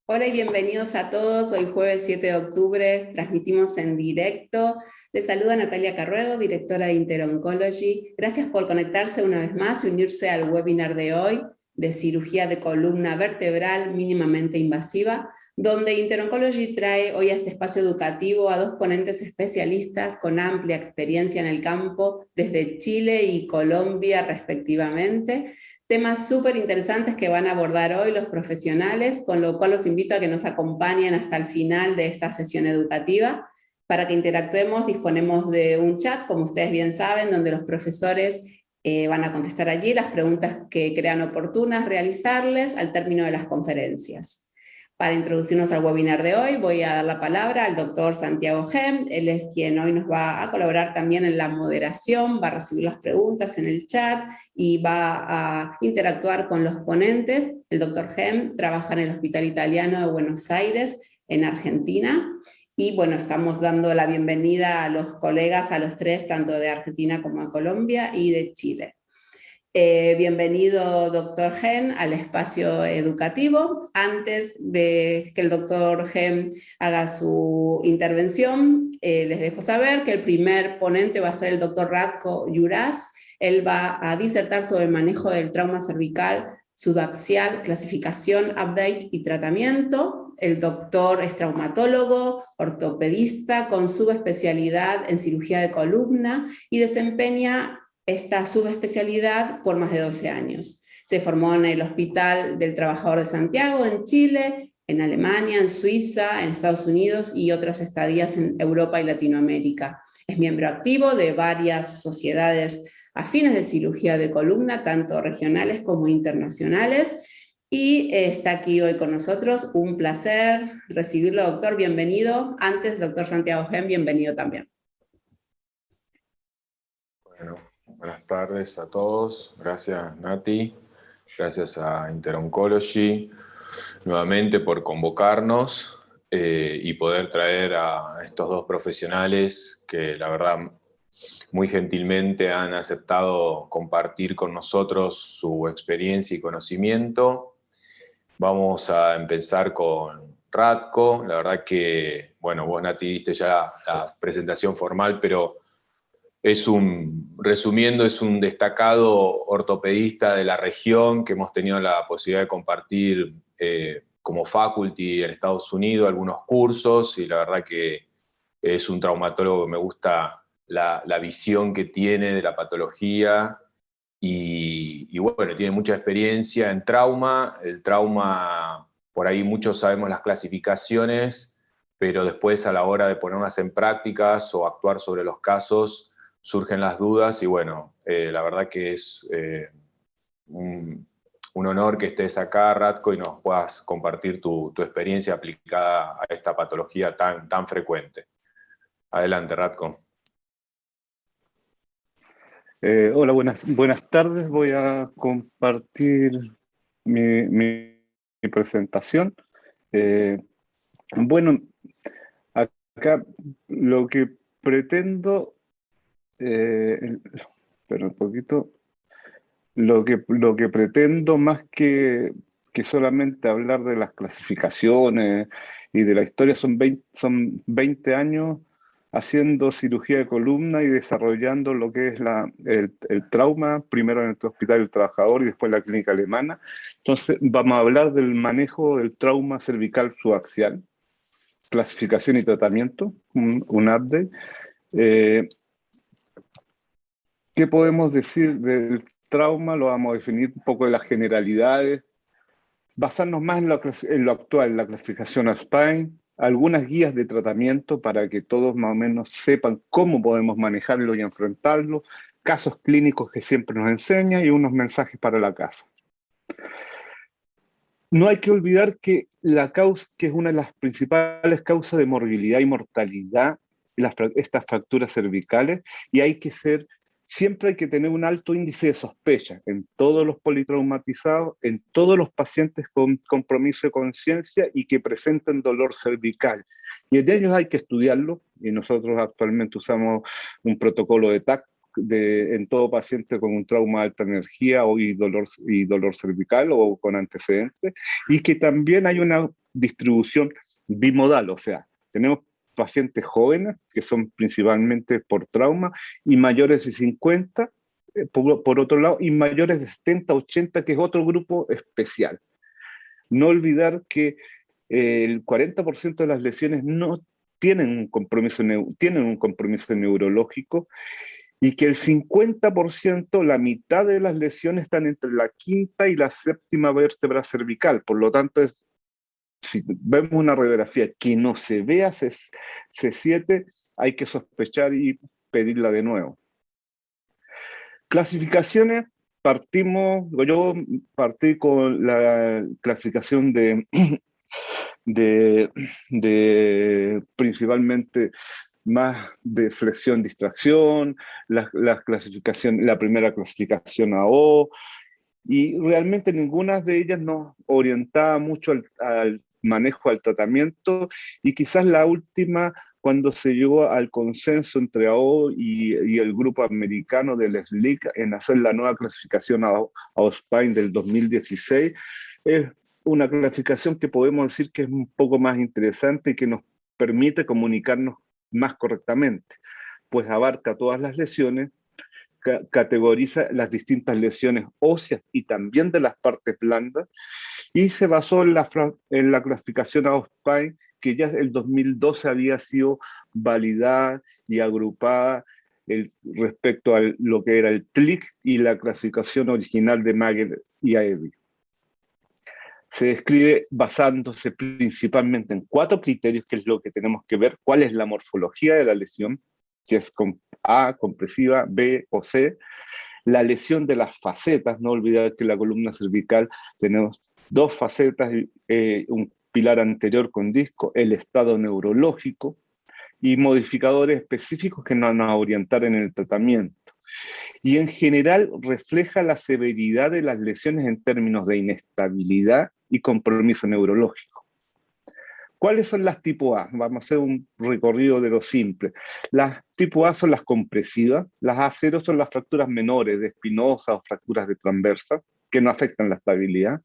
Hola y bienvenidos a todos. Hoy jueves 7 de octubre transmitimos en directo. Les saluda Natalia Carruego, directora de Interoncology. Gracias por conectarse una vez más y unirse al webinar de hoy de cirugía de columna vertebral mínimamente invasiva, donde Interoncology trae hoy a este espacio educativo a dos ponentes especialistas con amplia experiencia en el campo desde Chile y Colombia respectivamente. Temas súper interesantes que van a abordar hoy los profesionales, con lo cual los invito a que nos acompañen hasta el final de esta sesión educativa. Para que interactuemos, disponemos de un chat, como ustedes bien saben, donde los profesores van a contestar allí las preguntas que crean oportunas realizarles al término de las conferencias. Para introducirnos al webinar de hoy, voy a dar la palabra al doctor Santiago Gem. Él es quien hoy nos va a colaborar también en la moderación, va a recibir las preguntas en el chat y va a interactuar con los ponentes. El doctor Gem trabaja en el Hospital Italiano de Buenos Aires, en Argentina. Y bueno, estamos dando la bienvenida a los colegas, a los tres, tanto de Argentina como de Colombia y de Chile. Bienvenido, doctor Gem, al espacio educativo. Antes de que el doctor Gem haga su intervención, les dejo saber que el primer ponente va a ser el doctor Ratko Juras. Él va a disertar sobre el manejo del trauma cervical subaxial, clasificación, update y tratamiento. El doctor es traumatólogo, ortopedista con subespecialidad en cirugía de columna y desempeña esta subespecialidad por más de 12 años. Se formó en el Hospital del Trabajador de Santiago, en Chile, en Alemania, en Suiza, en Estados Unidos y otras estadías en Europa y Latinoamérica. Es miembro activo de varias sociedades afines de cirugía de columna, tanto regionales como internacionales, y está aquí hoy con nosotros. Un placer recibirlo, doctor. Bienvenido. Antes, doctor Santiago Gem, bienvenido también. Bueno, buenas tardes a todos. Gracias, Nati. Gracias a Interoncology nuevamente por convocarnos y poder traer a estos dos profesionales que la verdad muy gentilmente han aceptado compartir con nosotros su experiencia y conocimiento. Vamos a empezar con Ratko. La verdad que, bueno, vos, Nati, diste ya la presentación formal, pero resumiendo, es un destacado ortopedista de la región que hemos tenido la posibilidad de compartir como faculty en Estados Unidos algunos cursos, y la verdad que es un traumatólogo que me gusta la visión que tiene de la patología y bueno, tiene mucha experiencia en trauma. El trauma, por ahí muchos sabemos las clasificaciones, pero después a la hora de ponerlas en prácticas o actuar sobre los casos, surgen las dudas y bueno, la verdad que es un honor que estés acá, Ratko, y nos puedas compartir tu experiencia aplicada a esta patología tan frecuente. Adelante, Ratko. Hola, buenas tardes. Voy a compartir mi presentación. Bueno, acá lo que pretendo, espera un poquito, lo que pretendo más que solamente hablar de las clasificaciones y de la historia son 20 años haciendo cirugía de columna y desarrollando lo que es el trauma, primero en el Hospital del Trabajador y después en la clínica alemana. Entonces vamos a hablar del manejo del trauma cervical subaxial, clasificación y tratamiento, un update. ¿Qué podemos decir del trauma? Lo vamos a definir un poco de las generalidades, basarnos más en lo actual, la clasificación Spine, algunas guías de tratamiento para que todos más o menos sepan cómo podemos manejarlo y enfrentarlo, casos clínicos que siempre nos enseña y unos mensajes para la casa. No hay que olvidar que la causa, que es una de las principales causas de morbilidad y mortalidad, estas fracturas cervicales, y siempre hay que tener un alto índice de sospecha en todos los politraumatizados, en todos los pacientes con compromiso de conciencia y que presenten dolor cervical. Y de ellos hay que estudiarlo, y nosotros actualmente usamos un protocolo de TAC en todo paciente con un trauma de alta energía y dolor cervical o con antecedentes, y que también hay una distribución bimodal, o sea, tenemos pacientes jóvenes, que son principalmente por trauma, y mayores de 50, por otro lado, y mayores de 70, 80, que es otro grupo especial. No olvidar que el 40% de las lesiones no tienen tienen un compromiso neurológico, y que el 50%, la mitad de las lesiones están entre la quinta y la séptima vértebra cervical. Por lo tanto, si vemos una radiografía que no se vea C7, hay que sospechar y pedirla de nuevo. Clasificaciones, yo partí con la clasificación de principalmente más de flexión-distracción, la primera clasificación AO, y realmente ninguna de ellas nos orientaba mucho al manejo, al tratamiento, y quizás la última, cuando se llegó al consenso entre AO y el grupo americano del SLIC en hacer la nueva clasificación AO-SPINE del 2016, es una clasificación que podemos decir que es un poco más interesante y que nos permite comunicarnos más correctamente, pues abarca todas las lesiones, categoriza las distintas lesiones óseas y también de las partes blandas, y se basó en la clasificación AO-SPINE, que ya en el 2012 había sido validada y agrupada respecto a lo que era el TLIC y la clasificación original de Mager y Aebi. Se describe basándose principalmente en 4 criterios, que es lo que tenemos que ver: cuál es la morfología de la lesión, si es A, compresiva, B o C, la lesión de las facetas, no olvidar que en la columna cervical tenemos 2 facetas, un pilar anterior con disco, el estado neurológico y modificadores específicos que nos van a orientar en el tratamiento. Y en general refleja la severidad de las lesiones en términos de inestabilidad y compromiso neurológico. ¿Cuáles son las tipo A? Vamos a hacer un recorrido de lo simple. Las tipo A son las compresivas, las A0 son las fracturas menores de espinosa o fracturas de transversa, que no afectan la estabilidad.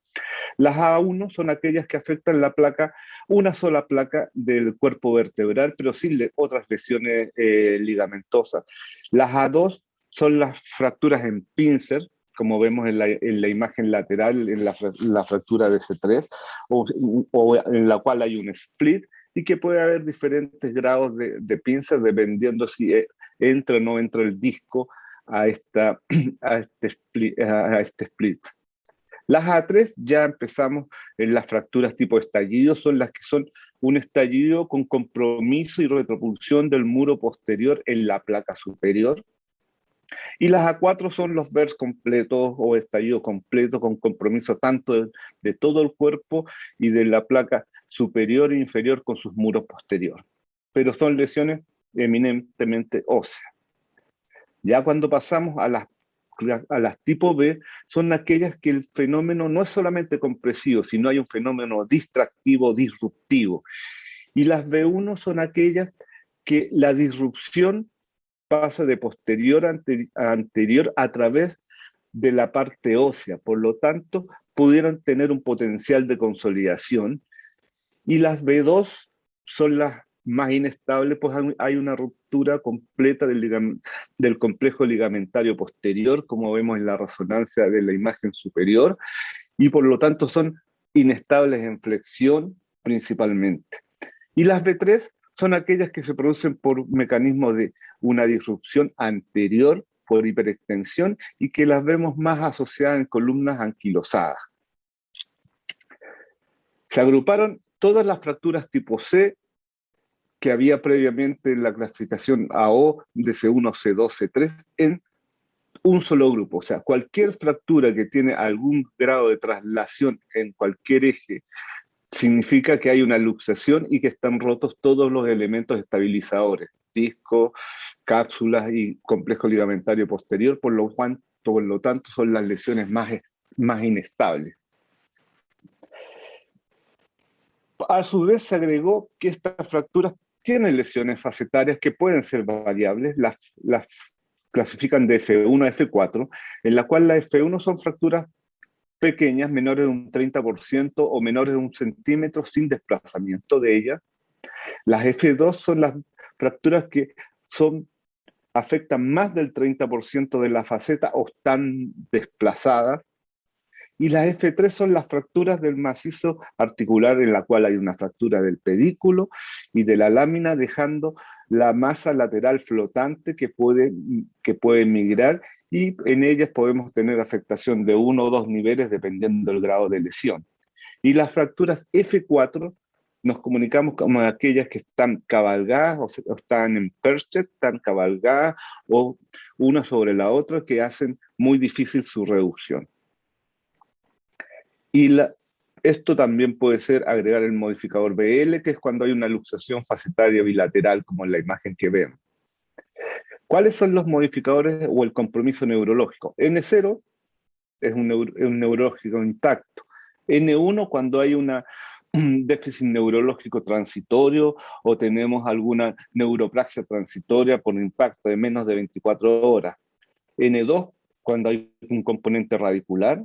Las A1 son aquellas que afectan la placa, una sola placa del cuerpo vertebral, pero sin otras lesiones ligamentosas. Las A2 son las fracturas en pincer, como vemos en la imagen lateral, en la fractura de C3, o en la cual hay un split, y que puede haber diferentes grados de pincer dependiendo si entra o no entra el disco a este split. Las A3 ya empezamos en las fracturas tipo estallido, son las que son un estallido con compromiso y retropulsión del muro posterior en la placa superior. Y las A4 son los BERS completos o estallido completo con compromiso tanto de todo el cuerpo y de la placa superior e inferior con sus muros posteriores. Pero son lesiones eminentemente óseas. Ya cuando pasamos a las tipo B, son aquellas que el fenómeno no es solamente compresivo, sino hay un fenómeno distractivo, disruptivo. Y las B1 son aquellas que la disrupción pasa de posterior a anterior a través de la parte ósea, por lo tanto, pudieron tener un potencial de consolidación. Y las B2 son las más inestables, pues hay una ruptura completa del complejo ligamentario posterior, como vemos en la resonancia de la imagen superior, y por lo tanto son inestables en flexión principalmente. Y las B3 son aquellas que se producen por mecanismo de una disrupción anterior, por hiperextensión, y que las vemos más asociadas en columnas anquilosadas. Se agruparon todas las fracturas tipo C que había previamente en la clasificación AO de C1, C2, C3 en un solo grupo. O sea, cualquier fractura que tiene algún grado de traslación en cualquier eje significa que hay una luxación y que están rotos todos los elementos estabilizadores, disco, cápsulas y complejo ligamentario posterior, por lo tanto son las lesiones más inestables. A su vez se agregó que estas fracturas tienen lesiones facetarias que pueden ser variables, las clasifican de F1 a F4, en la cual las F1 son fracturas pequeñas, menores de un 30% o menores de 1 centímetro sin desplazamiento de ellas. Las F2 son las fracturas que afectan más del 30% de la faceta o están desplazadas. Y las F3 son las fracturas del macizo articular, en la cual hay una fractura del pedículo y de la lámina, dejando la masa lateral flotante que puede migrar, y en ellas podemos tener afectación de 1 o 2 niveles dependiendo del grado de lesión. Y las fracturas F4 nos comunicamos como aquellas que están cabalgadas o están en perched, están cabalgadas o una sobre la otra, que hacen muy difícil su reducción. Y esto también puede ser agregar el modificador BL, que es cuando hay una luxación facetaria bilateral, como en la imagen que vemos. ¿Cuáles son los modificadores o el compromiso neurológico? N0 es un neurológico intacto. N1 cuando hay un déficit neurológico transitorio o tenemos alguna neuropraxia transitoria por impacto de menos de 24 horas. N2 cuando hay un componente radicular.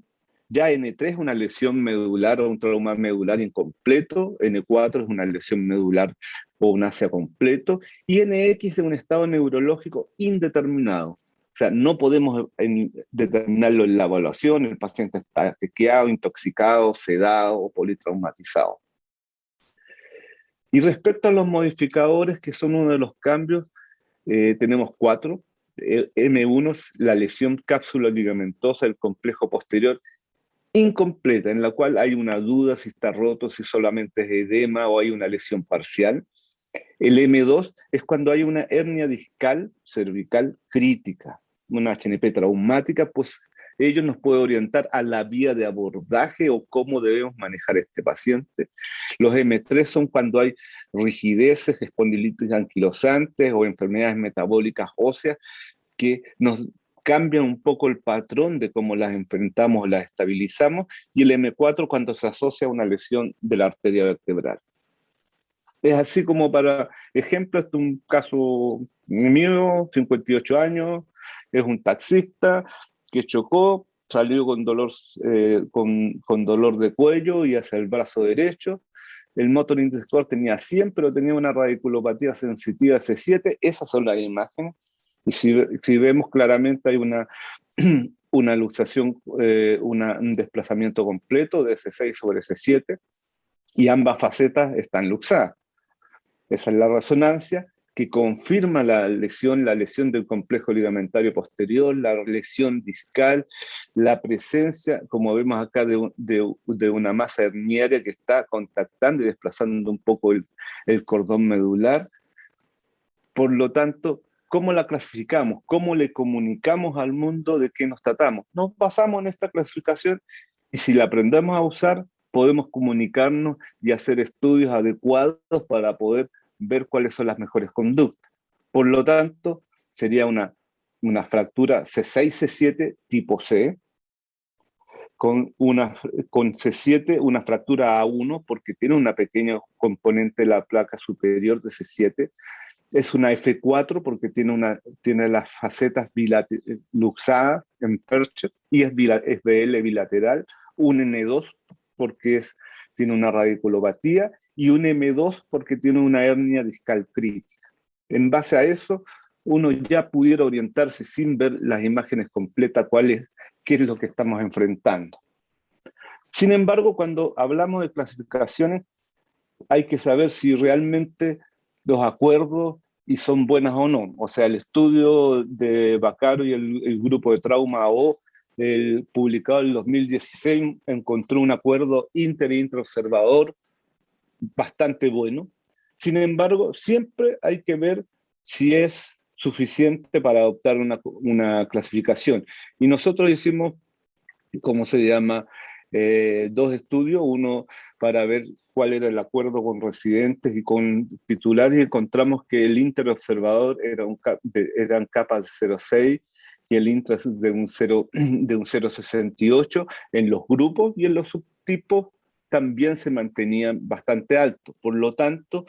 Ya N3 es una lesión medular o un trauma medular incompleto. N4 es una lesión medular o un ASIA completo. Y NX es un estado neurológico indeterminado. O sea, no podemos determinarlo en la evaluación. El paciente está tequeado, intoxicado, sedado o politraumatizado. Y respecto a los modificadores, que son uno de los cambios, tenemos 4. M1 es la lesión cápsula ligamentosa del complejo posterior incompleta, en la cual hay una duda si está roto, si solamente es edema o hay una lesión parcial. El M2 es cuando hay una hernia discal cervical crítica, una HNP traumática, pues ello nos puede orientar a la vía de abordaje o cómo debemos manejar a este paciente. Los M3 son cuando hay rigideces, espondilitis anquilosantes o enfermedades metabólicas óseas que nos cambian un poco el patrón de cómo las enfrentamos o las estabilizamos, y el M4 cuando se asocia a una lesión de la arteria vertebral. Es así como, para ejemplo, este es un caso mío, 58 años, es un taxista que chocó, salió con dolor, con dolor de cuello y hacia el brazo derecho. El motor index score tenía 100, pero tenía una radiculopatía sensitiva C7. Esas son las imágenes. Y si vemos claramente hay una luxación, un desplazamiento completo de S6 sobre S7, y ambas facetas están luxadas. Esa es la resonancia que confirma la lesión del complejo ligamentario posterior, la lesión discal, la presencia, como vemos acá, de una masa herniaria que está contactando y desplazando un poco el cordón medular. Por lo tanto, ¿cómo la clasificamos? ¿Cómo le comunicamos al mundo de qué nos tratamos? Nos basamos en esta clasificación, y si la aprendemos a usar, podemos comunicarnos y hacer estudios adecuados para poder ver cuáles son las mejores conductas. Por lo tanto, sería una fractura C6-C7 tipo C, con C7 una fractura A1, porque tiene una pequeña componente de la placa superior de C7, es una F4 porque tiene las facetas luxadas en perched y es BL bilateral, un N2 porque tiene una radiculopatía, y un M2 porque tiene una hernia discal crítica. En base a eso, uno ya pudiera orientarse sin ver las imágenes completas qué es lo que estamos enfrentando. Sin embargo, cuando hablamos de clasificaciones, hay que saber si realmente los acuerdos y son buenas o no. O sea, el estudio de Vaccaro y el grupo de trauma AO, publicado en 2016, encontró un acuerdo inter-intraobservador bastante bueno. Sin embargo, siempre hay que ver si es suficiente para adoptar una clasificación. Y nosotros hicimos, ¿cómo se llama? 2 estudios, uno para ver cuál era el acuerdo con residentes y con titulares, y encontramos que el interobservador eran capas de 0,6 y el intra de un 0,68 en los grupos, y en los subtipos también se mantenían bastante altos. Por lo tanto,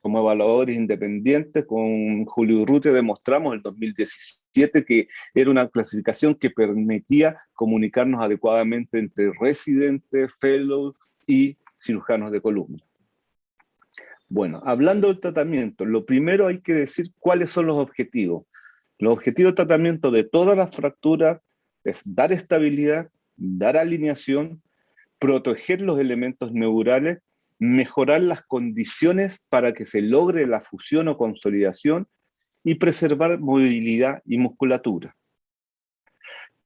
como evaluadores independientes, con Julio Urrutia demostramos en el 2017 que era una clasificación que permitía comunicarnos adecuadamente entre residentes, fellows y cirujanos de columna. Bueno, hablando del tratamiento, lo primero hay que decir cuáles son los objetivos. Los objetivos de tratamiento de todas las fracturas es dar estabilidad, dar alineación, proteger los elementos neurales, mejorar las condiciones para que se logre la fusión o consolidación y preservar movilidad y musculatura.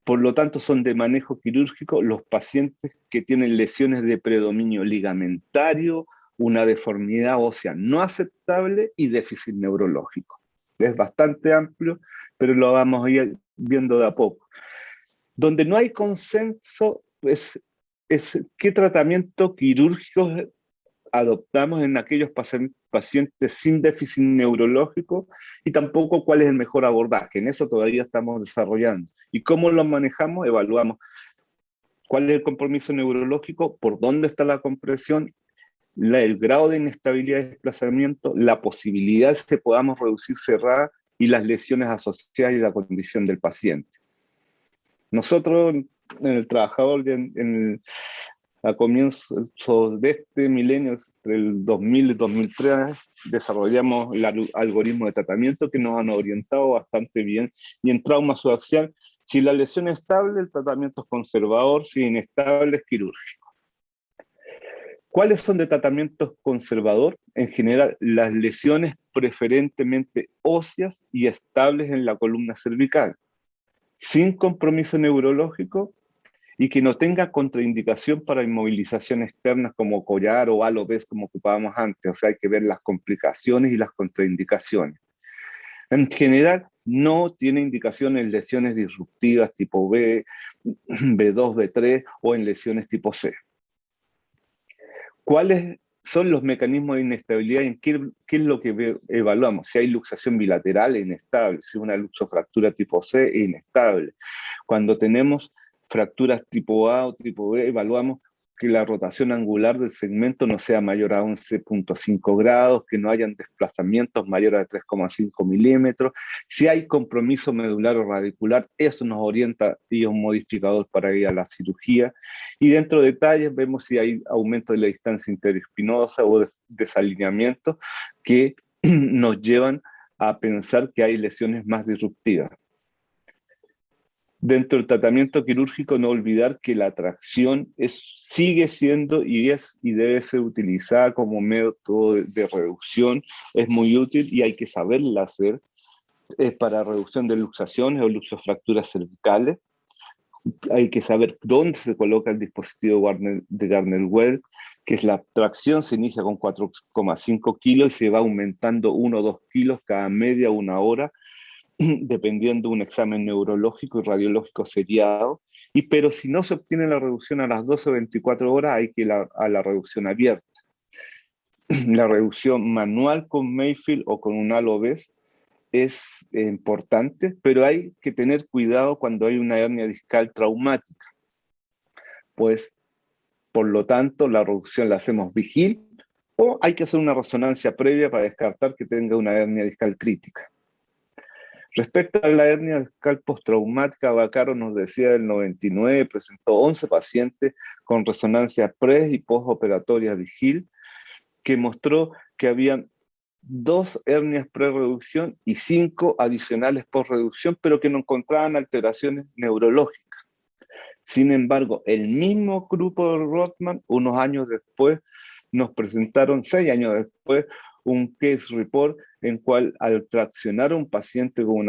Por lo tanto, son de manejo quirúrgico los pacientes que tienen lesiones de predominio ligamentario, una deformidad ósea no aceptable y déficit neurológico. Es bastante amplio, pero lo vamos a ir viendo de a poco. Donde no hay consenso es qué tratamiento quirúrgico adoptamos en aquellos pacientes sin déficit neurológico y tampoco cuál es el mejor abordaje. En eso todavía estamos desarrollando. ¿Y cómo lo manejamos? Evaluamos cuál es el compromiso neurológico, por dónde está la compresión, el grado de inestabilidad y desplazamiento, la posibilidad de que podamos reducir cerrada y las lesiones asociadas y la condición del paciente. Nosotros, en el trabajador, a comienzos de este milenio, entre el 2000 y 2003, desarrollamos el algoritmo de tratamiento que nos han orientado bastante bien. Y en trauma subaxial, si la lesión es estable, el tratamiento es conservador; si inestable, es quirúrgico. ¿Cuáles son de tratamiento conservador? En general, las lesiones preferentemente óseas y estables en la columna cervical, sin compromiso neurológico y que no tenga contraindicación para inmovilización externas como collar o alopes como ocupábamos antes. O sea, hay que ver las complicaciones y las contraindicaciones. En general, no tiene indicaciones en lesiones disruptivas tipo B, B2, B3 o en lesiones tipo C. ¿Cuáles son los mecanismos de inestabilidad y en qué es lo que evaluamos? Si hay luxación bilateral, es inestable; si una luxofractura tipo C, es inestable. Cuando tenemos fracturas tipo A o tipo B, evaluamos que la rotación angular del segmento no sea mayor a 11.5 grados, que no hayan desplazamientos mayores a 3,5 milímetros. Si hay compromiso medular o radicular, eso nos orienta y es un modificador para ir a la cirugía. Y dentro de detalles vemos si hay aumento de la distancia interespinosa o desalineamiento que nos llevan a pensar que hay lesiones más disruptivas. Dentro del tratamiento quirúrgico, no olvidar que la tracción sigue siendo y debe ser utilizada como método de reducción. Es muy útil y hay que saberla hacer. Es para reducción de luxaciones o luxofracturas cervicales. Hay que saber dónde se coloca el dispositivo de Gardner-Well, que es la tracción, se inicia con 4,5 kilos y se va aumentando 1 o 2 kilos cada media o una hora, dependiendo de un examen neurológico y radiológico seriado. Pero si no se obtiene la reducción a las 12 o 24 horas, hay que ir a la reducción abierta. La reducción manual con Mayfield o con un ALOVES es importante, pero hay que tener cuidado cuando hay una hernia discal traumática. Pues, por lo tanto, la reducción la hacemos vigil o hay que hacer una resonancia previa para descartar que tenga una hernia discal crítica. Respecto a la hernia discal postraumática, Vaccaro nos decía del 99, presentó 11 pacientes con resonancia pre- y postoperatoria vigil, que mostró que habían 2 hernias pre-reducción y 5 adicionales post-reducción, pero que no encontraban alteraciones neurológicas. Sin embargo, el mismo grupo de Rothman, unos años después, nos presentaron, 6 años después, un case report en cual al traccionar a un paciente con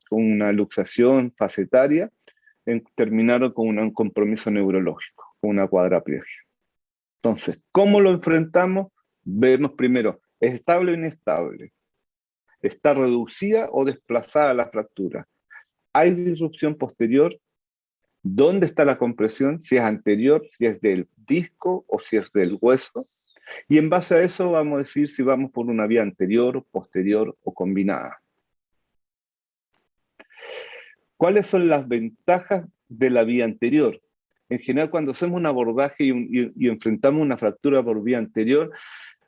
una luxación facetaria, terminaron con un compromiso neurológico, con una cuadraplegia. Entonces, ¿cómo lo enfrentamos? Vemos primero, ¿es estable o inestable? ¿Está reducida o desplazada la fractura? ¿Hay disrupción posterior? ¿Dónde está la compresión? Si es anterior, si es del disco o si es del hueso. Y en base a eso vamos a decir si vamos por una vía anterior, posterior o combinada. ¿Cuáles son las ventajas de la vía anterior? En general, cuando hacemos un abordaje y enfrentamos una fractura por vía anterior,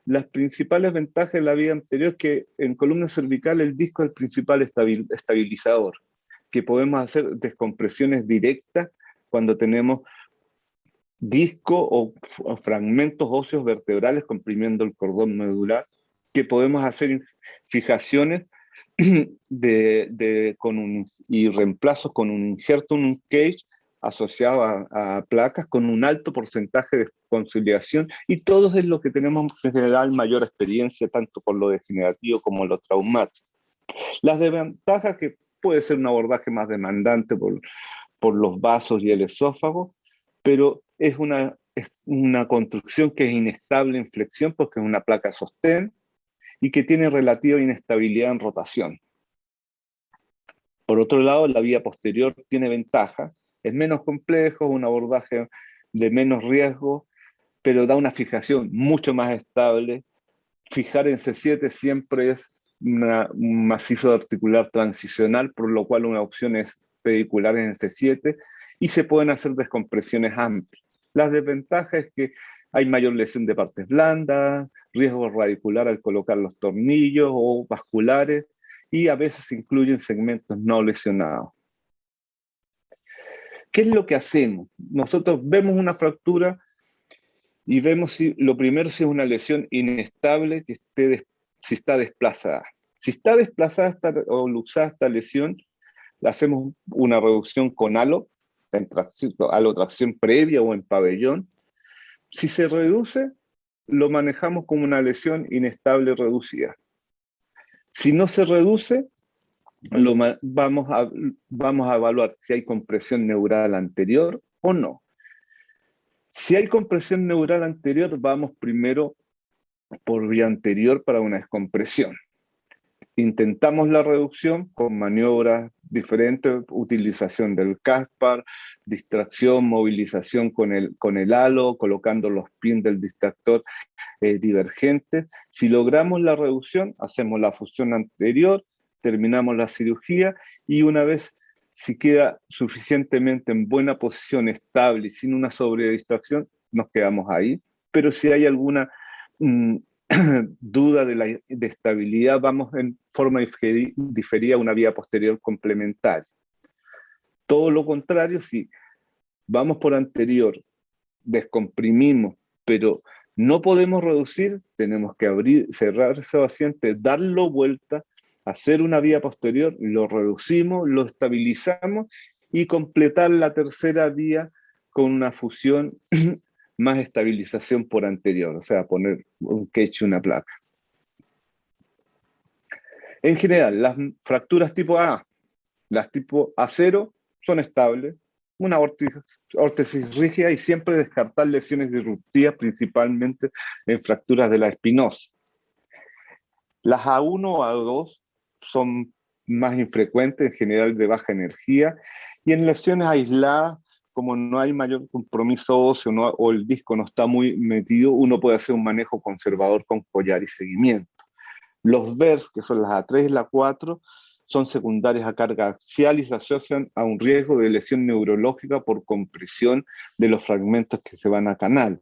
Las principales ventajas de la vía anterior es que en columna cervical el disco es el principal estabilizador, que podemos hacer descompresiones directas cuando tenemos disco o fragmentos óseos vertebrales comprimiendo el cordón medular, que podemos hacer fijaciones y reemplazos con un injerto en un cage asociado a placas con un alto porcentaje de conciliación, y todo es lo que tenemos en general mayor experiencia, tanto por lo degenerativo como lo traumático. Las desventajas, que puede ser un abordaje más demandante por los vasos y el esófago, pero es una construcción que es inestable en flexión porque es una placa sostén y que tiene relativa inestabilidad en rotación. Por otro lado, la vía posterior tiene ventaja, es menos complejo, un abordaje de menos riesgo, pero da una fijación mucho más estable. Fijar en C7 siempre es un macizo articular transicional, por lo cual una opción es pedicular en C7, y se pueden hacer descompresiones amplias. Las desventajas es que hay mayor lesión de partes blandas, riesgo radicular al colocar los tornillos o vasculares, y a veces se incluyen segmentos no lesionados. ¿Qué es lo que hacemos? Nosotros vemos una fractura y vemos lo primero si es una lesión inestable, si está desplazada. Si está desplazada o luxada esta lesión, le hacemos una reducción con halo, halotracción previa o en pabellón. Si se reduce, lo manejamos como una lesión inestable reducida. Si no se reduce, vamos a evaluar si hay compresión neural anterior o no. Si hay compresión neural anterior, vamos primero por vía anterior para una descompresión. Intentamos la reducción con maniobras diferentes, utilización del Caspar, distracción, movilización con el halo, colocando los pins del distractor divergentes. Si logramos la reducción, hacemos la fusión anterior, terminamos la cirugía, y una vez, si queda suficientemente en buena posición, estable y sin una sobredistracción, nos quedamos ahí. Pero si hay alguna duda de estabilidad, vamos en forma diferida a una vía posterior complementaria. Todo lo contrario, si vamos por anterior, descomprimimos, pero no podemos reducir, tenemos que abrir, cerrar ese paciente, darlo vuelta, hacer una vía posterior, lo reducimos, lo estabilizamos y completar la tercera vía con una fusión más estabilización por anterior, o sea, poner un cage y una placa. En general, las fracturas tipo A, las tipo A0 son estables, una órtesis rígida, y siempre descartar lesiones disruptivas, principalmente en fracturas de la espinosa. Las A1 o A2 son más infrecuentes, en general de baja energía, y en lesiones aisladas, como no hay mayor compromiso óseo o el disco no está muy metido, uno puede hacer un manejo conservador con collar y seguimiento. Los VERS, que son las A3 y la 4, son secundarias a carga axial y se asocian a un riesgo de lesión neurológica por compresión de los fragmentos que se van a canal.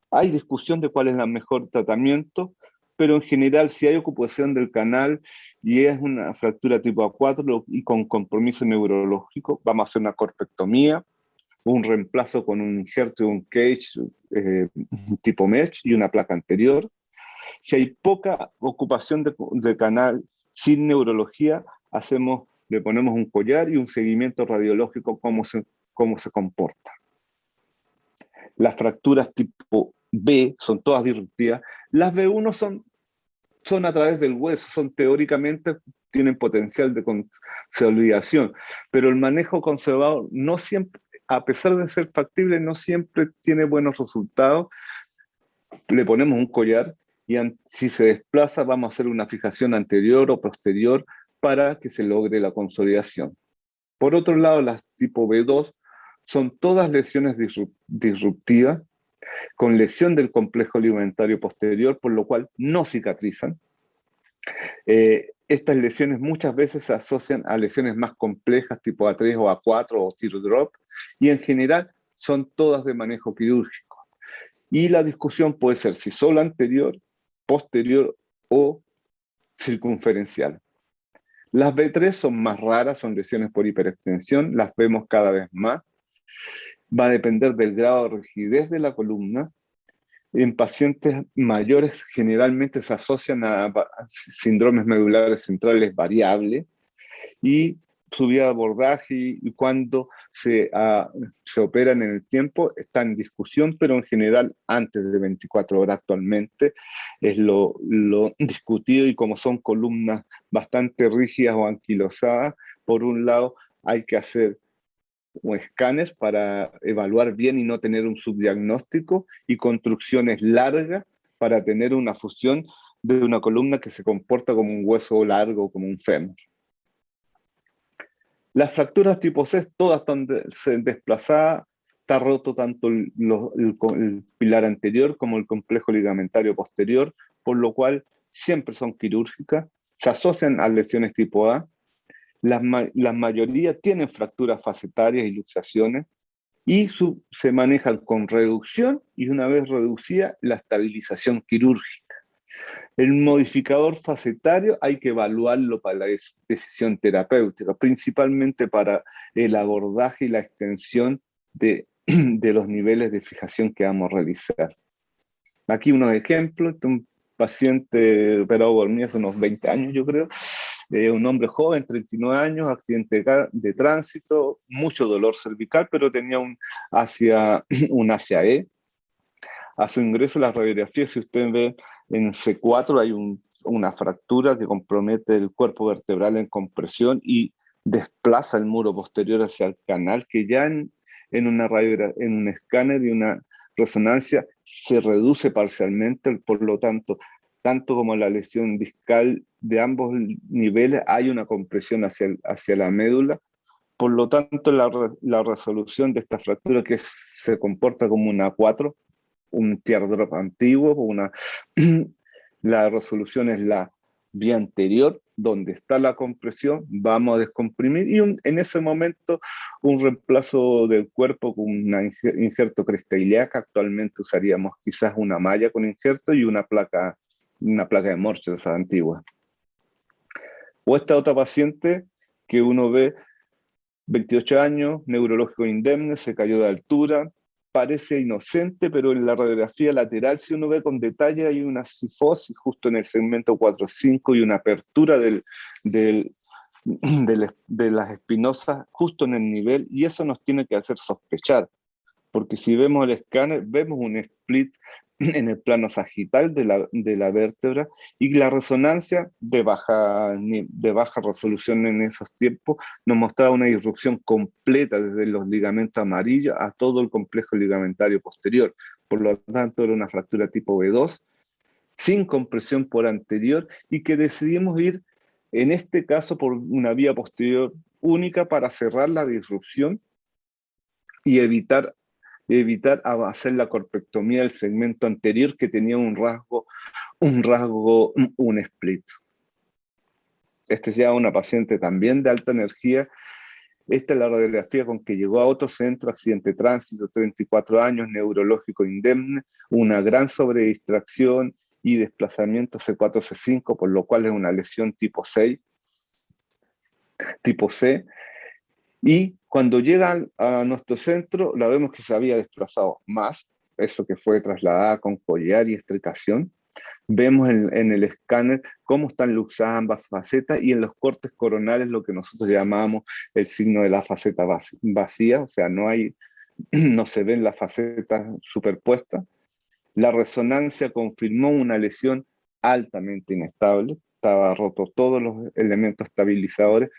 Hay discusión de cuál es el mejor tratamiento, pero en general, si hay ocupación del canal y es una fractura tipo A4 y con compromiso neurológico, vamos a hacer una corpectomía, un reemplazo con un injerto de un cage tipo mesh y una placa anterior. Si hay poca ocupación de canal sin neurología, le ponemos un collar y un seguimiento radiológico, cómo se comporta. Las fracturas tipo B son todas disruptivas. Las B1 son a través del hueso, teóricamente tienen potencial de consolidación, pero el manejo conservador no siempre, a pesar de ser factible, no siempre tiene buenos resultados. Le ponemos un collar y si se desplaza, vamos a hacer una fijación anterior o posterior para que se logre la consolidación. Por otro lado, las tipo B2 son todas lesiones disruptivas, con lesión del complejo ligamentario posterior, por lo cual no cicatrizan. Estas lesiones muchas veces se asocian a lesiones más complejas, tipo A3 o A4 o teardrop, y en general son todas de manejo quirúrgico. Y la discusión puede ser si solo anterior, posterior o circunferencial. Las B3 son más raras, son lesiones por hiperextensión, las vemos cada vez más. Va a depender del grado de rigidez de la columna. En pacientes mayores generalmente se asocian a síndromes medulares centrales variables y su vía de abordaje y cuando se operan en el tiempo está en discusión, pero en general antes de 24 horas actualmente es lo discutido, y como son columnas bastante rígidas o anquilosadas, por un lado hay que hacer escáneres para evaluar bien y no tener un subdiagnóstico, y construcciones largas para tener una fusión de una columna que se comporta como un hueso largo, como un fémur. Las fracturas tipo C todas están desplazadas, está roto tanto el pilar anterior como el complejo ligamentario posterior, por lo cual siempre son quirúrgicas, se asocian a lesiones tipo A. La mayoría tienen fracturas facetarias y luxaciones, y se manejan con reducción, y una vez reducida, la estabilización quirúrgica. El modificador facetario hay que evaluarlo para la decisión terapéutica, principalmente para el abordaje y la extensión de los niveles de fijación que vamos a realizar. Aquí unos ejemplos. Un paciente operado por mí hace unos 20 años, yo creo. Un hombre joven, 39 años, accidente de tránsito, mucho dolor cervical, pero tenía un Asia E. A su ingreso a la radiografía, si usted ve en C4, hay una fractura que compromete el cuerpo vertebral en compresión y desplaza el muro posterior hacia el canal, que ya en un escáner y una resonancia se reduce parcialmente. Por lo tanto como la lesión discal de ambos niveles, hay una compresión hacia la médula. Por lo tanto, la resolución de esta fractura, que se comporta como una 4, un teardrop antiguo, la resolución es la vía anterior, donde está la compresión, vamos a descomprimir, y en ese momento un reemplazo del cuerpo con un injerto cresta ilíaca. Actualmente usaríamos quizás una malla con injerto y una placa de Morse, esa antigua. O esta otra paciente que uno ve, 28 años, neurológico indemne, se cayó de altura, parece inocente, pero en la radiografía lateral, si uno ve con detalle, hay una cifosis justo en el segmento 4-5 y una apertura de las espinosas justo en el nivel, y eso nos tiene que hacer sospechar, porque si vemos el escáner, vemos un split en el plano sagital de la vértebra, y la resonancia de baja resolución en esos tiempos nos mostraba una irrupción completa desde los ligamentos amarillos a todo el complejo ligamentario posterior. Por lo tanto, era una fractura tipo B2, sin compresión por anterior, y que decidimos ir, en este caso, por una vía posterior única para cerrar la disrupción y evitar hacer la corpectomía del segmento anterior, que tenía un split. Este es ya una paciente también de alta energía. Esta es la radiografía con que llegó a otro centro, accidente de tránsito, 34 años, neurológico indemne, una gran sobredistracción y desplazamiento C4-C5, por lo cual es una lesión tipo C. Y cuando llegan a nuestro centro, la vemos que se había desplazado más, eso que fue trasladada con collar y estricación. Vemos en el escáner cómo están luxadas ambas facetas, y en los cortes coronales lo que nosotros llamamos el signo de la faceta vacía, o sea, no se ven las facetas superpuestas. La resonancia confirmó una lesión altamente inestable, estaba roto todos los elementos estabilizadores.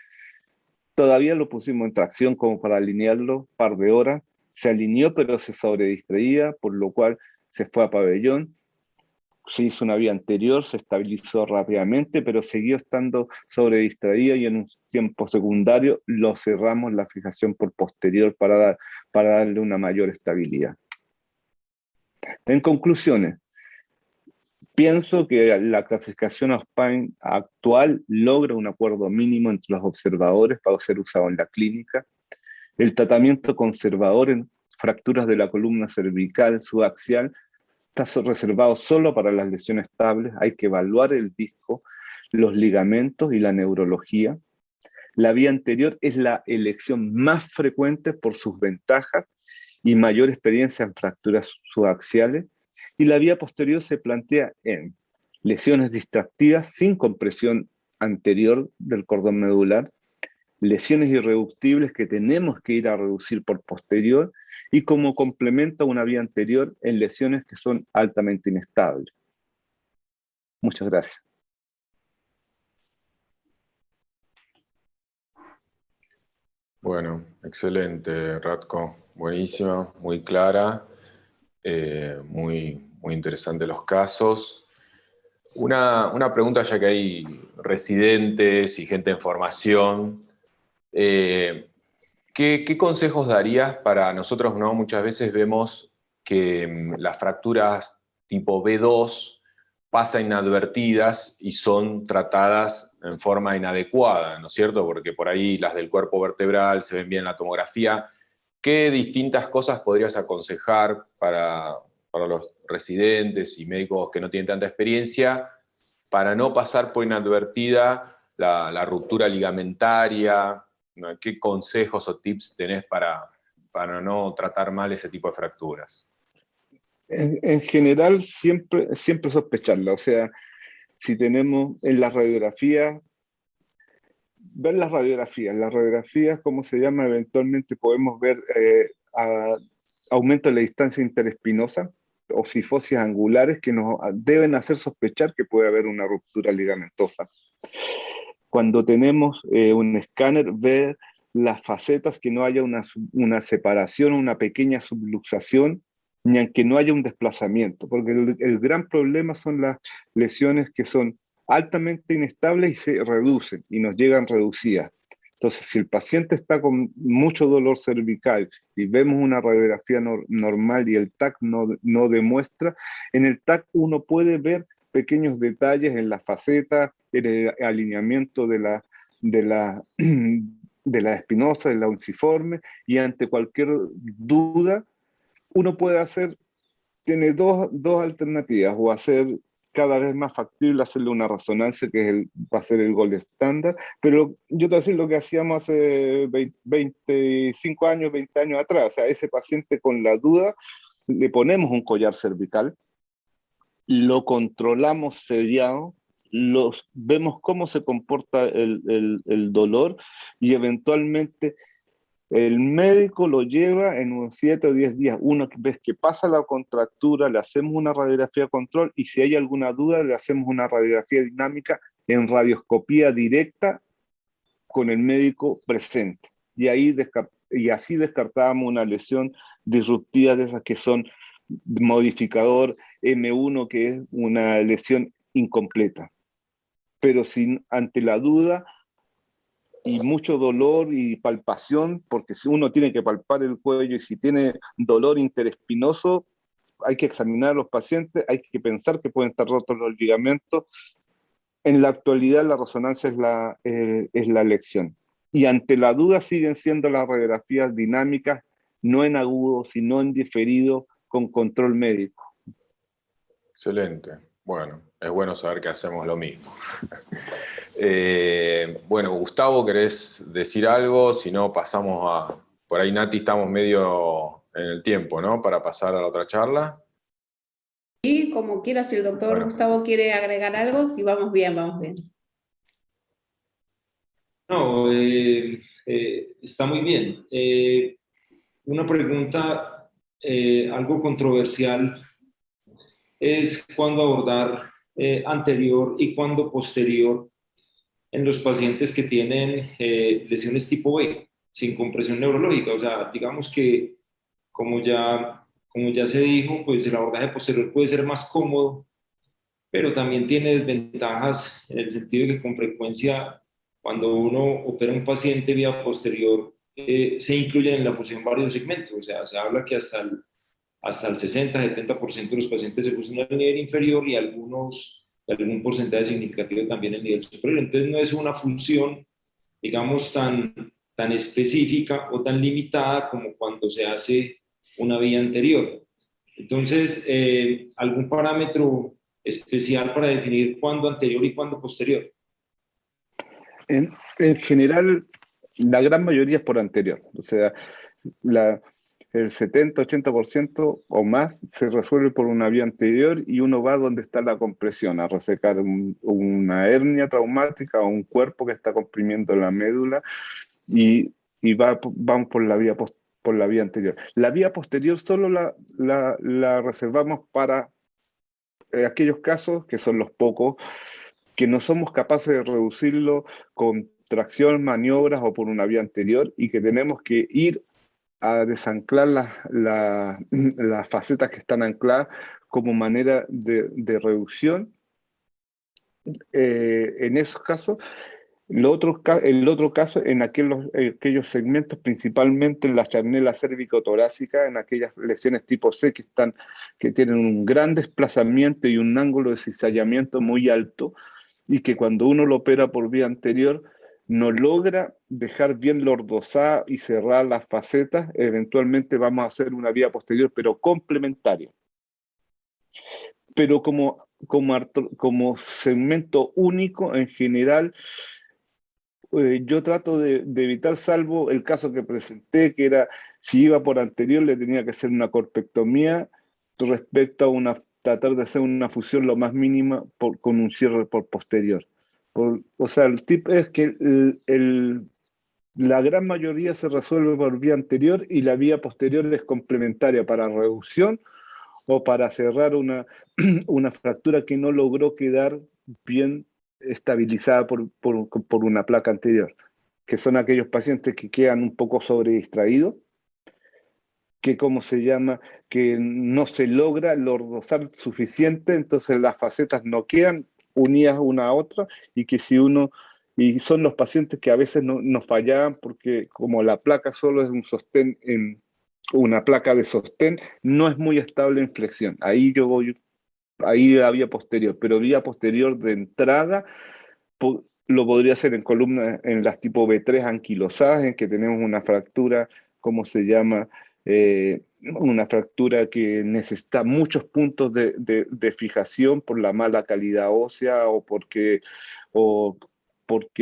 Todavía lo pusimos en tracción como para alinearlo un par de horas. Se alineó, pero se sobredistraía, por lo cual se fue a pabellón. Se hizo una vía anterior, se estabilizó rápidamente, pero siguió estando sobredistraída, y en un tiempo secundario lo cerramos la fijación por posterior para darle una mayor estabilidad. En conclusiones, pienso que la clasificación OSPINE actual logra un acuerdo mínimo entre los observadores para ser usado en la clínica. El tratamiento conservador en fracturas de la columna cervical subaxial está reservado solo para las lesiones estables. Hay que evaluar el disco, los ligamentos y la neurología. La vía anterior es la elección más frecuente por sus ventajas y mayor experiencia en fracturas subaxiales, y la vía posterior se plantea en lesiones distractivas sin compresión anterior del cordón medular, lesiones irreductibles que tenemos que ir a reducir por posterior, y como complemento a una vía anterior en lesiones que son altamente inestables. Muchas gracias. Bueno, excelente, Ratko. Buenísima, muy clara, muy interesante los casos. Una pregunta, ya que hay residentes y gente en formación. ¿Qué consejos darías para nosotros, ¿no? Muchas veces vemos que las fracturas tipo B2 pasan inadvertidas y son tratadas en forma inadecuada, ¿no es cierto? Porque por ahí las del cuerpo vertebral se ven bien en la tomografía. ¿Qué distintas cosas podrías aconsejar para los residentes y médicos que no tienen tanta experiencia para no pasar por inadvertida la ruptura ligamentaria? ¿No? ¿Qué consejos o tips tenés para no tratar mal ese tipo de fracturas? En general, siempre sospecharla. O sea, si tenemos en las radiografías, ver las radiografías, ¿cómo se llama? Eventualmente podemos ver aumento de la distancia interespinosa o cifosis angulares que nos deben hacer sospechar que puede haber una ruptura ligamentosa. Cuando tenemos un escáner, ver las facetas, que no haya una separación, una pequeña subluxación, ni aunque no haya un desplazamiento, porque el gran problema son las lesiones que son altamente inestables y se reducen y nos llegan reducidas. Entonces, si el paciente está con mucho dolor cervical y vemos una radiografía normal y el TAC no demuestra, en el TAC uno puede ver pequeños detalles en la faceta, en el alineamiento de la espinosa, de la unciforme, y ante cualquier duda, uno tiene dos alternativas: o hacer cada vez más factible hacerle una resonancia, que va a ser el gold estándar, pero yo te voy a decir lo que hacíamos hace 25 años, 20 años atrás. O sea, a ese paciente con la duda le ponemos un collar cervical, lo controlamos seriado, vemos cómo se comporta el dolor, y eventualmente el médico lo lleva en unos 7 o 10 días. Uno ves que pasa la contractura, le hacemos una radiografía control, y si hay alguna duda, le hacemos una radiografía dinámica en radioscopía directa con el médico presente. Y así descartábamos una lesión disruptiva de esas que son modificador M1, que es una lesión incompleta. Pero ante la duda y mucho dolor y palpación, porque si uno tiene que palpar el cuello, y si tiene dolor interespinoso, hay que examinar a los pacientes, hay que pensar que pueden estar rotos los ligamentos. En la actualidad la resonancia es la elección. Y ante la duda siguen siendo las radiografías dinámicas, no en agudo, sino en diferido, con control médico. Excelente. Bueno, es bueno saber que hacemos lo mismo. Bueno, Gustavo, ¿querés decir algo? Si no, pasamos a... Por ahí, Nati, estamos medio en el tiempo, ¿no? Para pasar a la otra charla. Y como quiera, si el doctor Gustavo quiere agregar algo, si vamos bien, vamos bien. No, está muy bien. Una pregunta algo controversial es cuándo abordar anterior y cuándo posterior en los pacientes que tienen lesiones tipo B, sin compresión neurológica. O sea, digamos que como ya se dijo, pues el abordaje posterior puede ser más cómodo, pero también tiene desventajas en el sentido de que con frecuencia cuando uno opera un paciente vía posterior se incluyen en la fusión varios segmentos. O sea, se habla que hasta el 60-70% de los pacientes se fusionan al nivel inferior, y algún porcentaje significativo también en el nivel superior. Entonces no es una función, digamos, tan específica o tan limitada como cuando se hace una vía anterior. Entonces, ¿algún parámetro especial para definir cuándo anterior y cuándo posterior? En general, la gran mayoría es por anterior. O sea, el 70-80% o más se resuelve por una vía anterior y uno va donde está la compresión, a resecar una hernia traumática o un cuerpo que está comprimiendo la médula y vamos por la vía anterior. La vía posterior solo la reservamos para aquellos casos, que son los pocos, que no somos capaces de reducirlo con tracción, maniobras o por una vía anterior y que tenemos que ir a desanclar las facetas que están ancladas como manera de reducción. En esos casos, el otro caso, en aquellos segmentos, principalmente en la charnela cérvico-torácica, en aquellas lesiones tipo C que tienen un gran desplazamiento y un ángulo de cizallamiento muy alto, y que cuando uno lo opera por vía anterior no logra dejar bien lordosada y cerrar las facetas, eventualmente vamos a hacer una vía posterior, pero complementaria. Pero como segmento único, en general, yo trato de evitar, salvo el caso que presenté, que era si iba por anterior le tenía que hacer una corpectomía respecto a tratar de hacer una fusión lo más mínima con un cierre por posterior. O sea, el tip es que la gran mayoría se resuelve por vía anterior y la vía posterior es complementaria para reducción o para cerrar una fractura que no logró quedar bien estabilizada por una placa anterior, que son aquellos pacientes que quedan un poco sobredistraídos, que ¿cómo se llama? Que no se logra lordosar suficiente, entonces las facetas no quedan unidas una a otra y son los pacientes que a veces nos fallaban porque como la placa solo es un sostén, una placa de sostén, no es muy estable en flexión. Ahí la vía posterior, pero vía posterior de entrada lo podría hacer en columnas, en las tipo B3 anquilosadas, en que tenemos una fractura, ¿cómo se llama? Una fractura que necesita muchos puntos de fijación por la mala calidad ósea o porque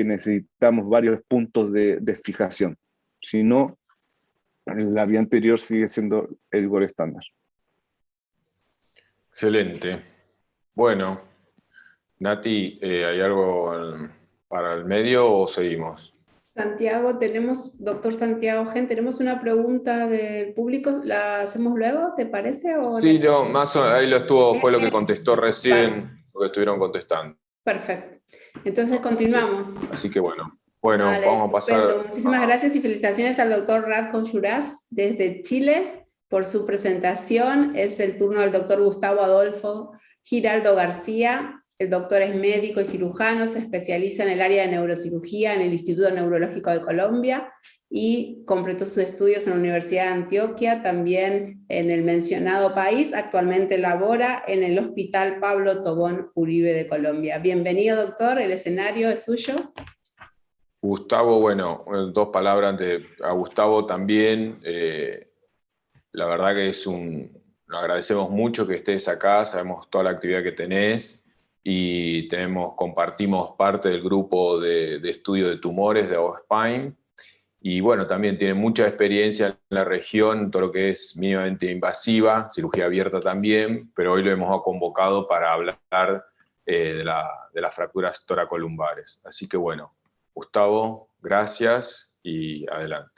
necesitamos varios puntos de fijación. Si no, la vía anterior sigue siendo el gol estándar. Excelente. Bueno, Nati, ¿hay algo para el medio o seguimos? Santiago, doctor Santiago Gen, tenemos una pregunta del público, ¿la hacemos luego, te parece? Sí, ahí lo estuvo, fue lo que contestó recién, lo que estuvieron contestando. Perfecto. Entonces continuamos. Así que bueno, Vale, vamos a pasar. estupendo. Muchísimas gracias y felicitaciones al doctor Ratko Juras desde Chile por su presentación. Es el turno del doctor Gustavo Adolfo Giraldo García. El doctor es médico y cirujano, se especializa en el área de neurocirugía en el Instituto Neurológico de Colombia y completó sus estudios en la Universidad de Antioquia, también en el mencionado país. Actualmente labora en el Hospital Pablo Tobón Uribe de Colombia. Bienvenido, doctor, el escenario es suyo. Gustavo, bueno, dos palabras a Gustavo también. La verdad que lo agradecemos mucho que estés acá, sabemos toda la actividad que tenés y compartimos parte del grupo de estudio de tumores de OSPINE y bueno, también tiene mucha experiencia en la región, todo lo que es mínimamente invasiva, cirugía abierta también, pero hoy lo hemos convocado para hablar de las fracturas toracolumbares. Así que bueno, Gustavo, gracias y adelante.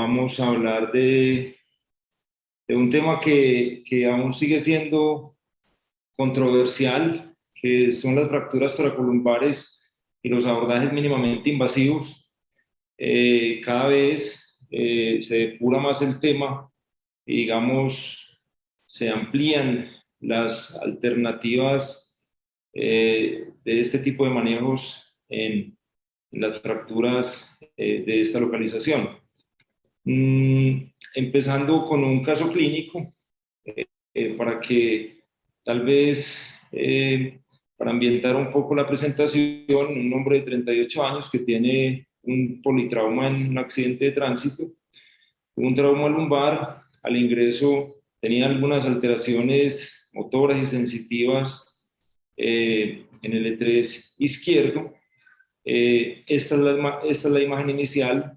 vamos a hablar de un tema que aún sigue siendo controversial, que son las fracturas toracolumbares y los abordajes mínimamente invasivos. Cada vez se depura más el tema y, digamos, se amplían las alternativas de este tipo de manejos en las fracturas de esta localización. Empezando con un caso clínico, para que tal vez, para ambientar un poco la presentación, un hombre de 38 años que tiene un politrauma en un accidente de tránsito, un trauma lumbar, al ingreso tenía algunas alteraciones motoras y sensitivas en el E3 izquierdo. Esta es la imagen inicial,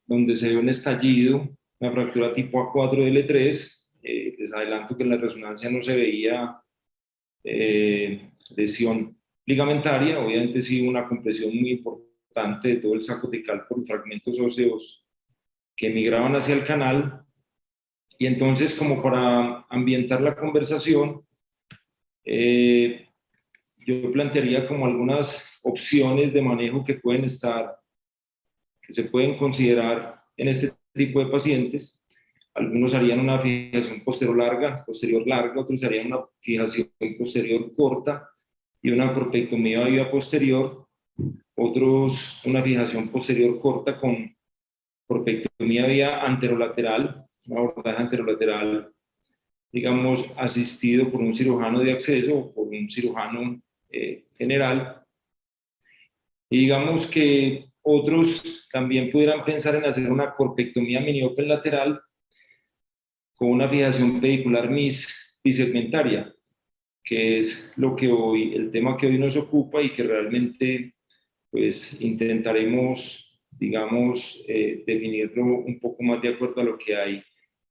donde se ve un estallido, una fractura tipo A4 del E3. Les adelanto que en la resonancia no se veía lesión ligamentaria, obviamente sí una compresión muy importante de todo el saco tecal por fragmentos óseos que migraban hacia el canal. Y entonces, como para ambientar la conversación, yo plantearía como algunas opciones de manejo que se pueden considerar en este tipo de pacientes. Algunos harían una fijación posterior larga, otros harían una fijación posterior corta y una corpectomía de vía posterior, otros una fijación posterior corta con corpectomía vía anterolateral, un abordaje anterolateral, digamos, asistido por un cirujano de acceso o por un cirujano general. Y digamos que otros también pudieran pensar en hacer una corpectomía miniope lateral con una fijación pedicular bisegmentaria, que es el tema que hoy nos ocupa y que realmente pues intentaremos, digamos, definirlo un poco más de acuerdo a lo que hay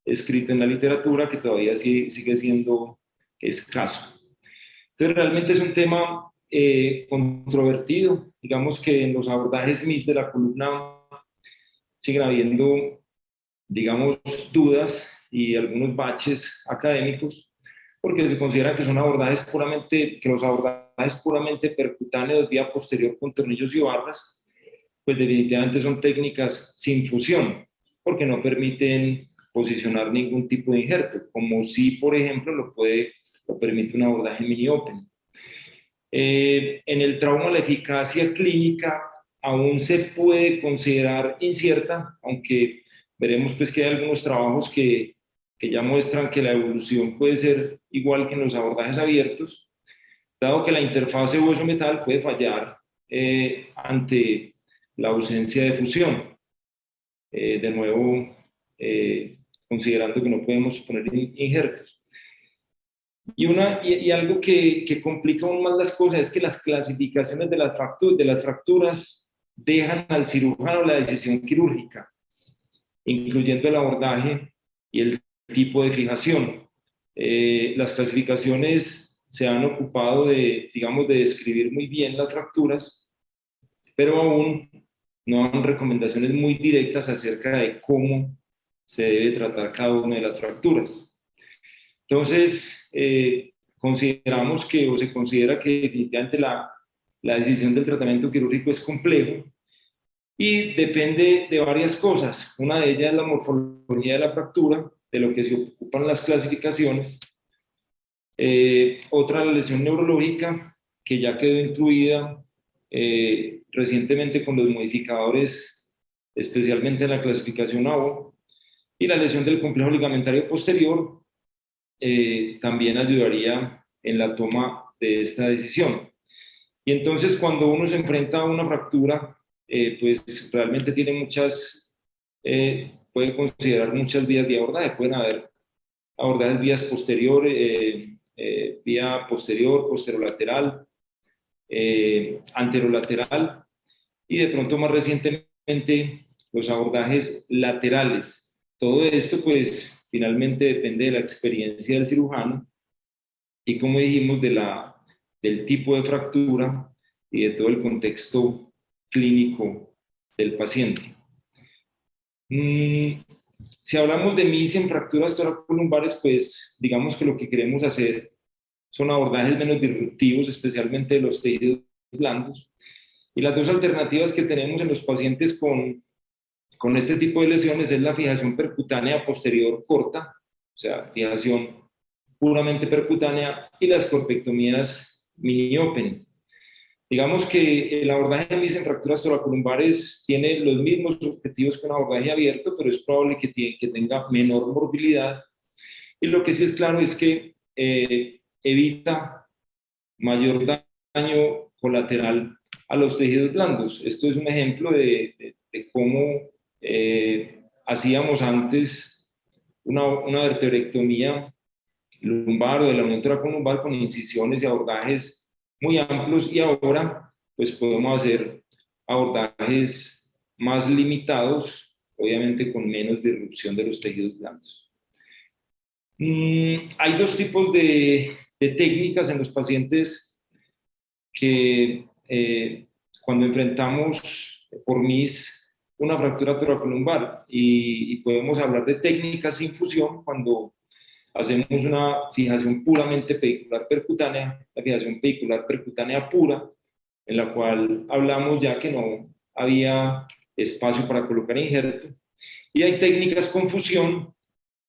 escrito en la literatura, que todavía sigue siendo escaso. Entonces realmente es un tema controvertido. Digamos que en los abordajes MIS de la columna siguen habiendo, digamos, dudas y algunos baches académicos, porque se considera que son los abordajes puramente percutáneos vía posterior con tornillos y barras, pues definitivamente son técnicas sin fusión, porque no permiten posicionar ningún tipo de injerto, como si, por ejemplo, lo permite un abordaje mini open. En el trauma la eficacia clínica aún se puede considerar incierta, aunque veremos pues que hay algunos trabajos que ya muestran que la evolución puede ser igual que en los abordajes abiertos, dado que la interfase hueso-metal puede fallar ante la ausencia de fusión. De nuevo, considerando que no podemos poner injertos. Y algo que complica aún más las cosas es que las clasificaciones de las fracturas dejan al cirujano la decisión quirúrgica, incluyendo el abordaje y el tipo de fijación. Las clasificaciones se han ocupado de describir muy bien las fracturas, pero aún no dan recomendaciones muy directas acerca de cómo se debe tratar cada una de las fracturas. Entonces, consideramos que, o se considera que definitivamente la decisión del tratamiento quirúrgico es complejo y depende de varias cosas. Una de ellas es la morfología de la fractura, de lo que se ocupan las clasificaciones. Otra, la lesión neurológica, que ya quedó incluida recientemente con los modificadores, especialmente en la clasificación AO, y la lesión del complejo ligamentario posterior también ayudaría en la toma de esta decisión. Y entonces cuando uno se enfrenta a una fractura, pues realmente tiene puede considerar muchas vías de abordaje. Pueden haber abordajes vías vía posterior, posterolateral, anterolateral, y de pronto más recientemente los abordajes laterales. Todo esto pues finalmente depende de la experiencia del cirujano y, como dijimos, del tipo de fractura y de todo el contexto clínico del paciente. Si hablamos de MIS en fracturas toracolumbares, pues digamos que lo que queremos hacer son abordajes menos disruptivos, especialmente de los tejidos blandos. Y las dos alternativas que tenemos en los pacientes con este tipo de lesiones es la fijación percutánea posterior corta, o sea, fijación puramente percutánea, y las corpectomías mini-open. Digamos que el abordaje de MIS en fracturas toracolumbares tiene los mismos objetivos que un abordaje abierto, pero es probable que tenga menor morbilidad. Y lo que sí es claro es que evita mayor daño colateral a los tejidos blandos. Esto es un ejemplo de cómo hacíamos antes una vertebrectomía lumbar o de la unión toracolumbar con incisiones y abordajes muy amplios, y ahora pues podemos hacer abordajes más limitados, obviamente con menos disrupción de los tejidos blandos. Hay dos tipos de técnicas en los pacientes que cuando enfrentamos por MIS una fractura toracolumbar, y podemos hablar de técnicas sin fusión cuando hacemos una fijación puramente pedicular percutánea, la fijación pedicular percutánea pura, en la cual hablamos ya que no había espacio para colocar injerto. Y hay técnicas con fusión,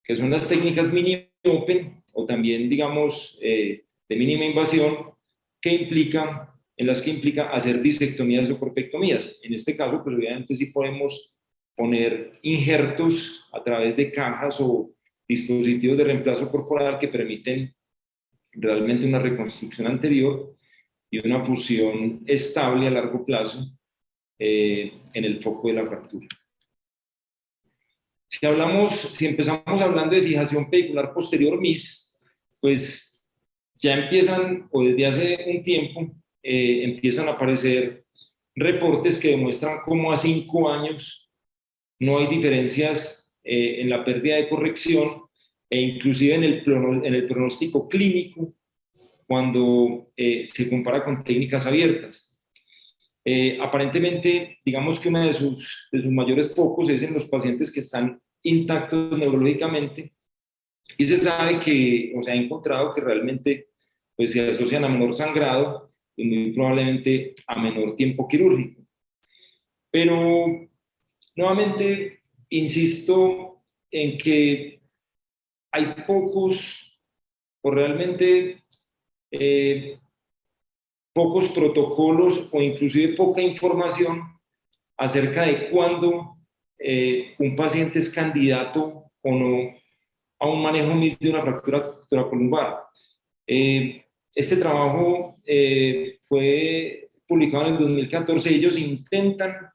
que son las técnicas mini-open, o también, digamos, de mínima invasión, en las que implica hacer disectomías o corpectomías. En este caso, pues obviamente sí podemos poner injertos a través de cajas o dispositivos de reemplazo corporal que permiten realmente una reconstrucción anterior y una fusión estable a largo plazo en el foco de la fractura. Si empezamos hablando de fijación pedicular posterior MIS, pues ya empiezan, o desde hace un tiempo, empiezan a aparecer reportes que demuestran cómo a 5 años no hay diferencias en la pérdida de corrección, e inclusive en el pronóstico clínico cuando se compara con técnicas abiertas. Aparentemente, digamos que uno de sus mayores focos es en los pacientes que están intactos neurológicamente, y se sabe que, o se ha encontrado que realmente pues, se asocian a menor sangrado y muy probablemente a menor tiempo quirúrgico. Pero nuevamente insisto en que hay pocos, o realmente pocos protocolos, o inclusive poca información acerca de cuándo un paciente es candidato o no a un manejo MIS de una fractura toracolumbar. Este trabajo fue publicado en el 2014. Ellos intentan,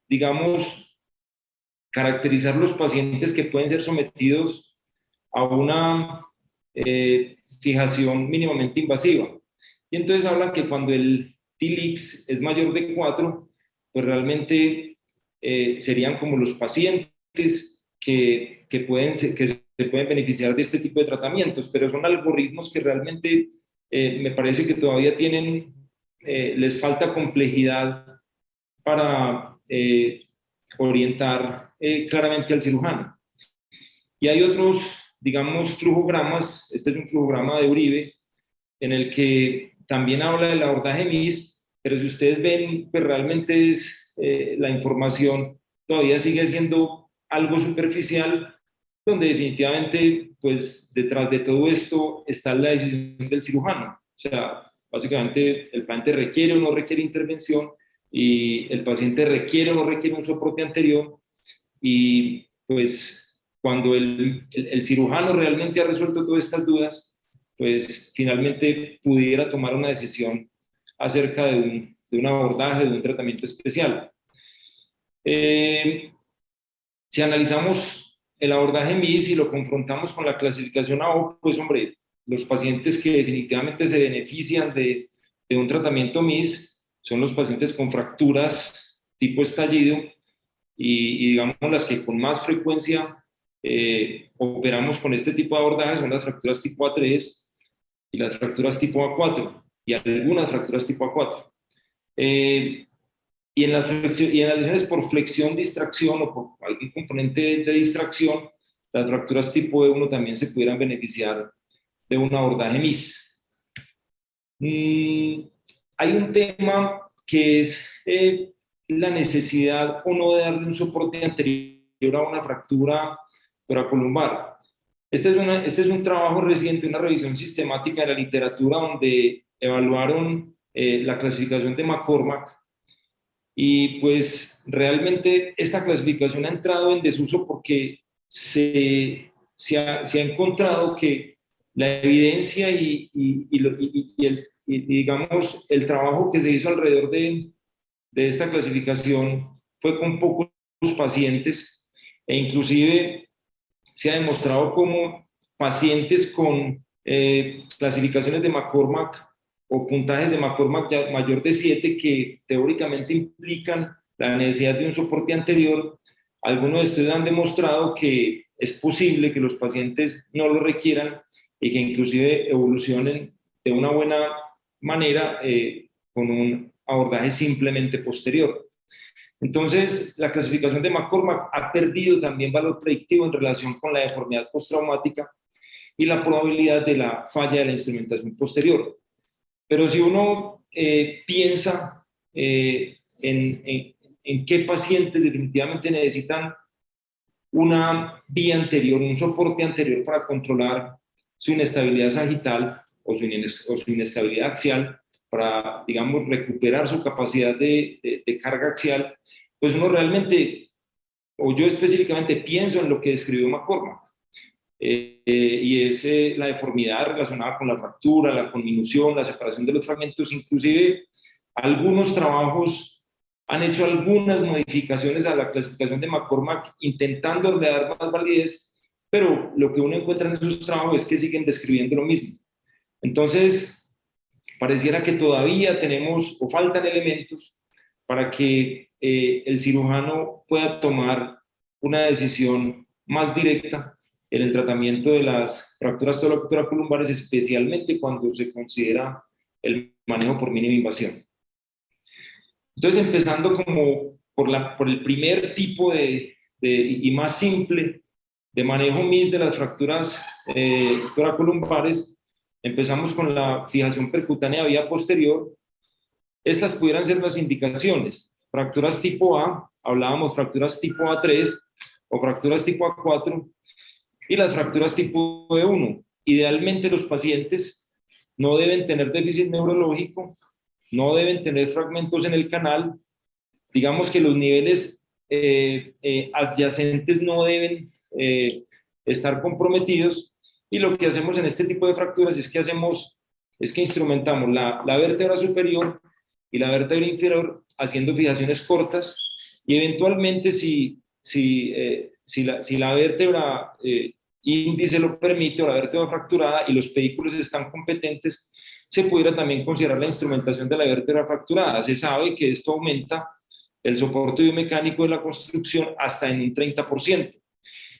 digamos, caracterizar los pacientes que pueden ser sometidos a una fijación mínimamente invasiva. Y entonces hablan que cuando el TLX es mayor de 4, pues realmente serían como los pacientes que se pueden beneficiar de este tipo de tratamientos, pero son algoritmos que realmente me parece que todavía les falta complejidad para orientar claramente al cirujano. Y hay otros, digamos, flujogramas. Este es un flujograma de Uribe, en el que también habla del abordaje MIS, pero si ustedes ven, pues realmente la información todavía sigue siendo algo superficial, donde definitivamente, pues detrás de todo esto está la decisión del cirujano. O sea, básicamente el paciente requiere o no requiere intervención, y el paciente requiere o no requiere un soporte anterior, y pues cuando el cirujano realmente ha resuelto todas estas dudas, pues finalmente pudiera tomar una decisión acerca de un abordaje, de un tratamiento especial. Si analizamos el abordaje MIS y lo confrontamos con la clasificación AO, pues hombre, los pacientes que definitivamente se benefician de un tratamiento MIS son los pacientes con fracturas tipo estallido, y digamos las que con más frecuencia operamos con este tipo de abordaje son las fracturas tipo A3 y las fracturas tipo A4, y algunas fracturas tipo A4. y en las lesiones por flexión-distracción o por algún componente de distracción, las fracturas tipo E1 también se pudieran beneficiar de un abordaje MIS. Hay un tema que es la necesidad o no de darle un soporte anterior a una fractura toracolumbar. Este es un trabajo reciente, una revisión sistemática de la literatura donde evaluaron la clasificación de McCormack y pues realmente esta clasificación ha entrado en desuso porque se ha encontrado que la evidencia digamos, el trabajo que se hizo alrededor de esta clasificación fue con pocos pacientes e inclusive se ha demostrado como pacientes con clasificaciones de McCormack o puntajes de McCormack mayor de 7 que teóricamente implican la necesidad de un soporte anterior. Algunos estudios han demostrado que es posible que los pacientes no lo requieran y que inclusive evolucionen de una buena manera con un abordaje simplemente posterior. Entonces, la clasificación de McCormack ha perdido también valor predictivo en relación con la deformidad postraumática y la probabilidad de la falla de la instrumentación posterior. Pero si uno piensa en qué pacientes definitivamente necesitan una vía anterior, un soporte anterior para controlar su inestabilidad sagital o su inestabilidad axial, para, digamos, recuperar su capacidad de carga axial, pues uno realmente, o yo específicamente pienso en lo que describió McCormack, y es la deformidad relacionada con la fractura, la conminución, la separación de los fragmentos. Inclusive algunos trabajos han hecho algunas modificaciones a la clasificación de McCormack intentando dar más validez, pero lo que uno encuentra en esos trabajos es que siguen describiendo lo mismo. Entonces, pareciera que todavía tenemos o faltan elementos para que el cirujano pueda tomar una decisión más directa en el tratamiento de las fracturas toracolumbares, especialmente cuando se considera el manejo por mínima invasión. Entonces, empezando como por el primer tipo y más simple de manejo MIS de las fracturas toracolumbares, empezamos con la fijación percutánea vía posterior. Estas pudieran ser las indicaciones: fracturas tipo A, hablábamos fracturas tipo A3 o fracturas tipo A4, y las fracturas tipo E1. Idealmente los pacientes no deben tener déficit neurológico, no deben tener fragmentos en el canal, digamos que los niveles adyacentes no deben estar comprometidos, y lo que hacemos en este tipo de fracturas es que instrumentamos la vértebra superior y la vértebra inferior haciendo fijaciones cortas, y eventualmente si la vértebra índice lo permite o la vértebra fracturada y los pedículos están competentes, se pudiera también considerar la instrumentación de la vértebra fracturada. Se sabe que esto aumenta el soporte biomecánico de la construcción hasta en un 30%.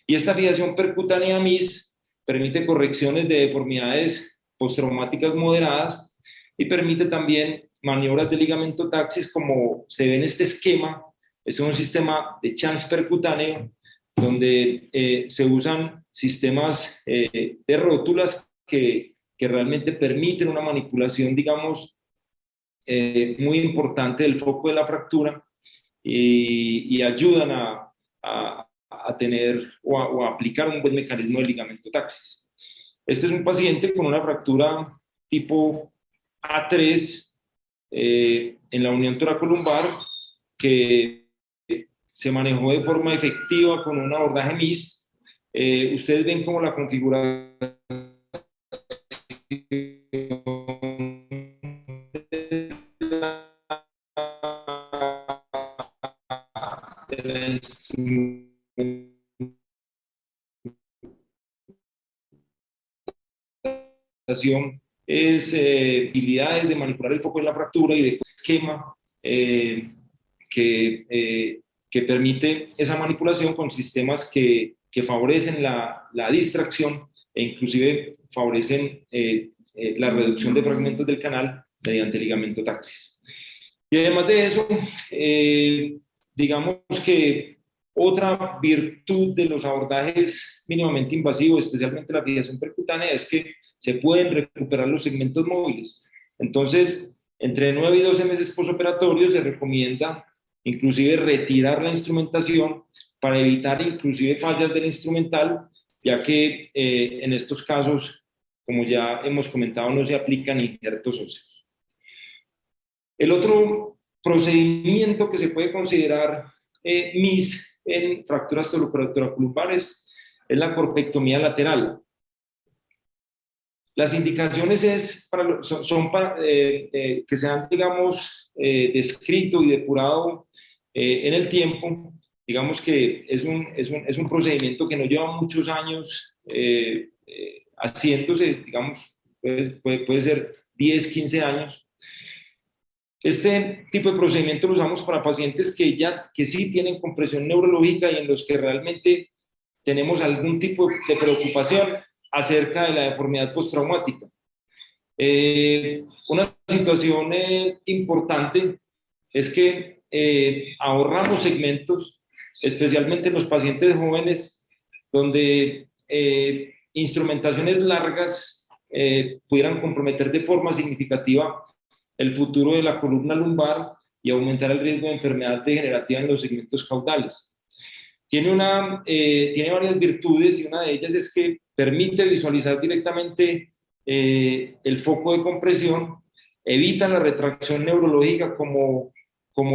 Y esta fijación percutánea MIS permite correcciones de deformidades postraumáticas moderadas y permite también maniobras de ligamento taxis, como se ve en este esquema. Es un sistema de chance percutáneo donde se usan sistemas de rótulas que realmente permiten una manipulación, digamos, muy importante del foco de la fractura, y ayudan a tener o a aplicar un buen mecanismo de ligamento taxis. Este es un paciente con una fractura tipo A3 en la unión toracolumbar, que se manejó de forma efectiva con un abordaje MIS. Ustedes ven cómo la configuración de la instrumentación es habilidades de manipular el foco de la fractura y de esquema que permite esa manipulación con sistemas que favorecen la distracción e inclusive favorecen la reducción de fragmentos del canal mediante ligamento taxis. Y además de eso, digamos que otra virtud de los abordajes mínimamente invasivos, especialmente la fijación percutánea, es que se pueden recuperar los segmentos móviles. Entonces, entre 9 y 12 meses postoperatorio se recomienda inclusive retirar la instrumentación para evitar inclusive fallas del instrumental, ya que en estos casos, como ya hemos comentado, no se aplican injertos óseos. El otro procedimiento que se puede considerar MIS en fracturas torocoracolumbares es la corpectomía lateral. Las indicaciones son para que se han, digamos, descrito y depurado en el tiempo. Digamos que es un procedimiento que no lleva muchos años haciéndose, digamos, puede ser 10, 15 años. Este tipo de procedimiento lo usamos para pacientes que sí tienen compresión neurológica y en los que realmente tenemos algún tipo de preocupación acerca de la deformidad postraumática. Una situación importante es que ahorramos segmentos, especialmente en los pacientes jóvenes, donde instrumentaciones largas pudieran comprometer de forma significativa el futuro de la columna lumbar y aumentar el riesgo de enfermedad degenerativa en los segmentos caudales. Tiene varias virtudes y una de ellas es que permite visualizar directamente el foco de compresión, evita la retracción neurológica como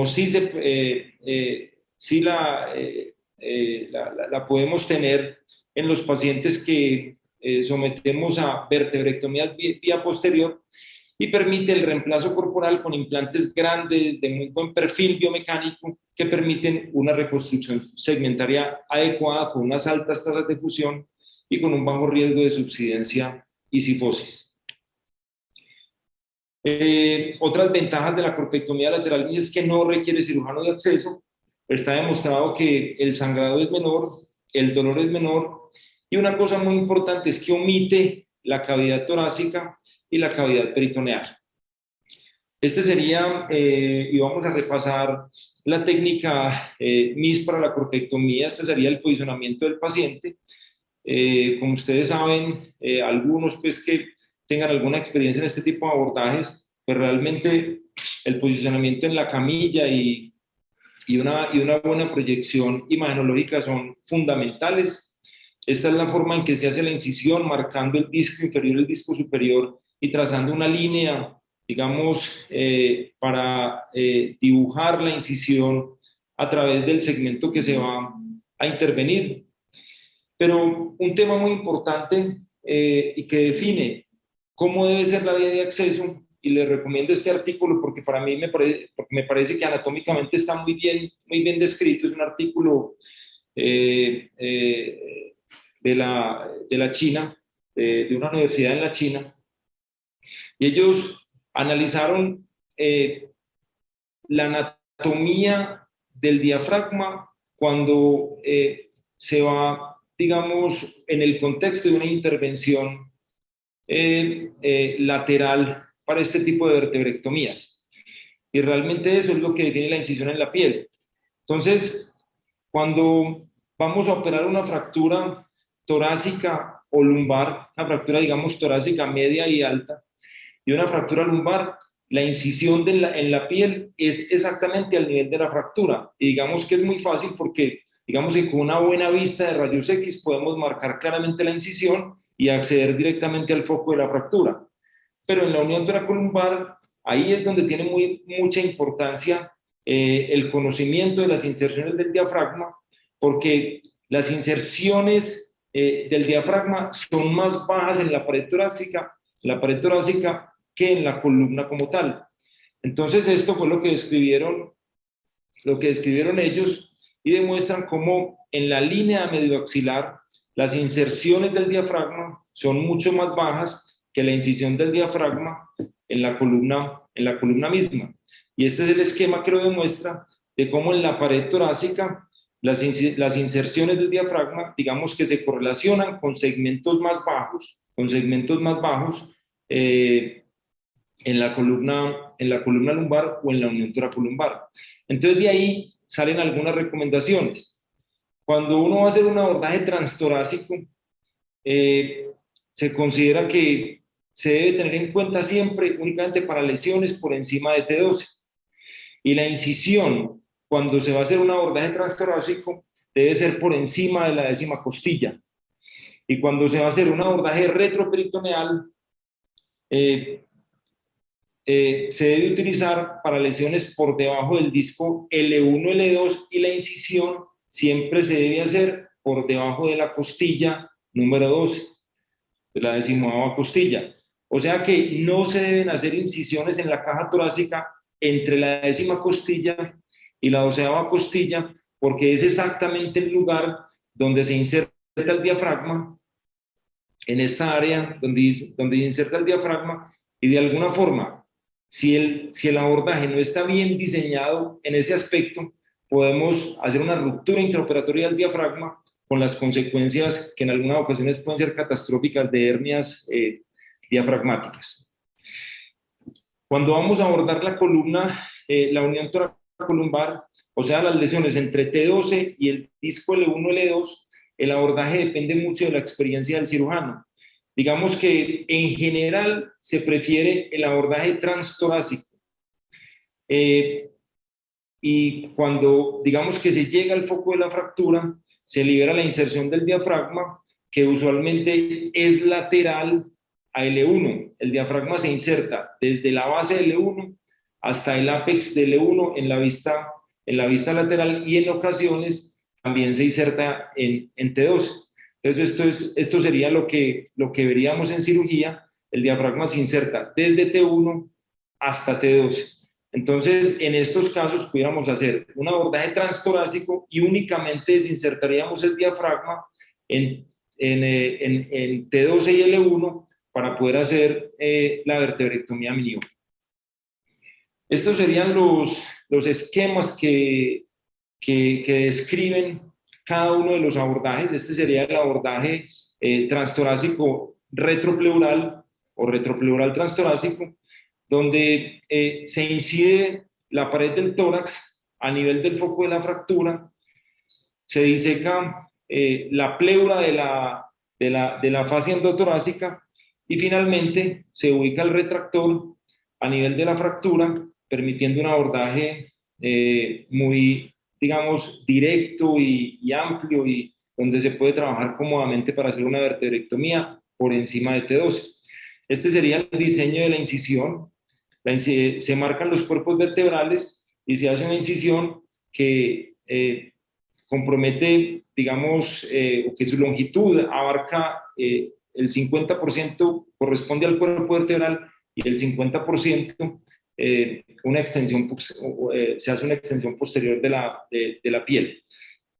sí la podemos tener en los pacientes que sometemos a vertebrectomía vía posterior, y permite el reemplazo corporal con implantes grandes de muy buen perfil biomecánico que permiten una reconstrucción segmentaria adecuada con unas altas tasas de fusión y con un bajo riesgo de subsidencia y cifosis. Otras ventajas de la corpectomía lateral es que no requiere cirujano de acceso. Está demostrado que el sangrado es menor, el dolor es menor, y una cosa muy importante es que omite la cavidad torácica y la cavidad peritoneal. Este sería, y vamos a repasar la técnica MIS para la corpectomía. Este sería el posicionamiento del paciente. Como ustedes saben, algunos pues que tengan alguna experiencia en este tipo de abordajes, pues realmente el posicionamiento en la camilla y una buena proyección imagenológica son fundamentales. Esta es la forma en que se hace la incisión, marcando el disco inferior y el disco superior y trazando una línea, digamos, para dibujar la incisión a través del segmento que se va a intervenir. Pero un tema muy importante y que define cómo debe ser la vía de acceso, y les recomiendo este artículo porque para mí me parece que anatómicamente está muy bien descrito. Es un artículo de la China, de una universidad en la China, y ellos analizaron la anatomía del diafragma cuando se va, digamos, en el contexto de una intervención lateral para este tipo de vertebrectomías. Y realmente eso es lo que define la incisión en la piel. Entonces, cuando vamos a operar una fractura torácica o lumbar, una fractura, digamos, torácica media y alta, y una fractura lumbar, la incisión en la piel es exactamente al nivel de la fractura. Y digamos que es muy fácil porque, digamos que con una buena vista de rayos X podemos marcar claramente la incisión y acceder directamente al foco de la fractura. Pero en la unión toracolumbar, ahí es donde tiene mucha importancia el conocimiento de las inserciones del diafragma, porque las inserciones del diafragma son más bajas en la pared torácica que en la columna como tal. Entonces esto fue lo que describieron ellos, y demuestran cómo en la línea medioaxilar las inserciones del diafragma son mucho más bajas que la incisión del diafragma en la columna misma. Y este es el esquema que lo demuestra de cómo en la pared torácica las inserciones del diafragma, digamos que se correlacionan con segmentos más bajos, en la columna lumbar o en la unión toracolumbar. Entonces de ahí salen algunas recomendaciones. Cuando uno va a hacer un abordaje transtorácico, se considera que se debe tener en cuenta siempre únicamente para lesiones por encima de T12. Y la incisión, cuando se va a hacer un abordaje transtorácico, debe ser por encima de la 10ª costilla. Y cuando se va a hacer un abordaje retroperitoneal, se debe utilizar para lesiones por debajo del disco L1, L2, y la incisión siempre se debe hacer por debajo de la costilla número 12, de la 10ª costilla. O sea que no se deben hacer incisiones en la caja torácica entre la 10ª costilla y la 12ª costilla, porque es exactamente el lugar donde se inserta el diafragma, en esta área donde inserta el diafragma, y de alguna forma, si el abordaje no está bien diseñado en ese aspecto, podemos hacer una ruptura intraoperatoria del diafragma con las consecuencias que en algunas ocasiones pueden ser catastróficas de hernias diafragmáticas. Cuando vamos a abordar la columna, la unión toracolumbar, o sea, las lesiones entre T12 y el disco L1, L2, el abordaje depende mucho de la experiencia del cirujano. Digamos que en general se prefiere el abordaje transtorácico. Y cuando digamos que se llega al foco de la fractura, se libera la inserción del diafragma, que usualmente es lateral a L1. El diafragma se inserta desde la base de L1 hasta el ápex de L1 en la vista lateral, y en ocasiones también se inserta en T12. Entonces esto sería lo que veríamos en cirugía. El diafragma se inserta desde T1 hasta T12. Entonces, en estos casos pudiéramos hacer un abordaje transtorácico y únicamente desinsertaríamos el diafragma en T12 y L1 para poder hacer la vertebrectomía minimal. Estos serían los esquemas que describen cada uno de los abordajes. Este sería el abordaje transtorácico retropleural o retropleural transtorácico, donde se incide la pared del tórax a nivel del foco de la fractura, se diseca la pleura de la fascia endotorácica, y finalmente se ubica el retractor a nivel de la fractura, permitiendo un abordaje muy, digamos, directo y amplio, y donde se puede trabajar cómodamente para hacer una vertebrectomía por encima de T12. Este sería el diseño de la incisión. Se marcan los cuerpos vertebrales y se hace una incisión que compromete, digamos, que su longitud abarca el 50% corresponde al cuerpo vertebral, y el 50% una extensión, se hace una extensión posterior de la piel.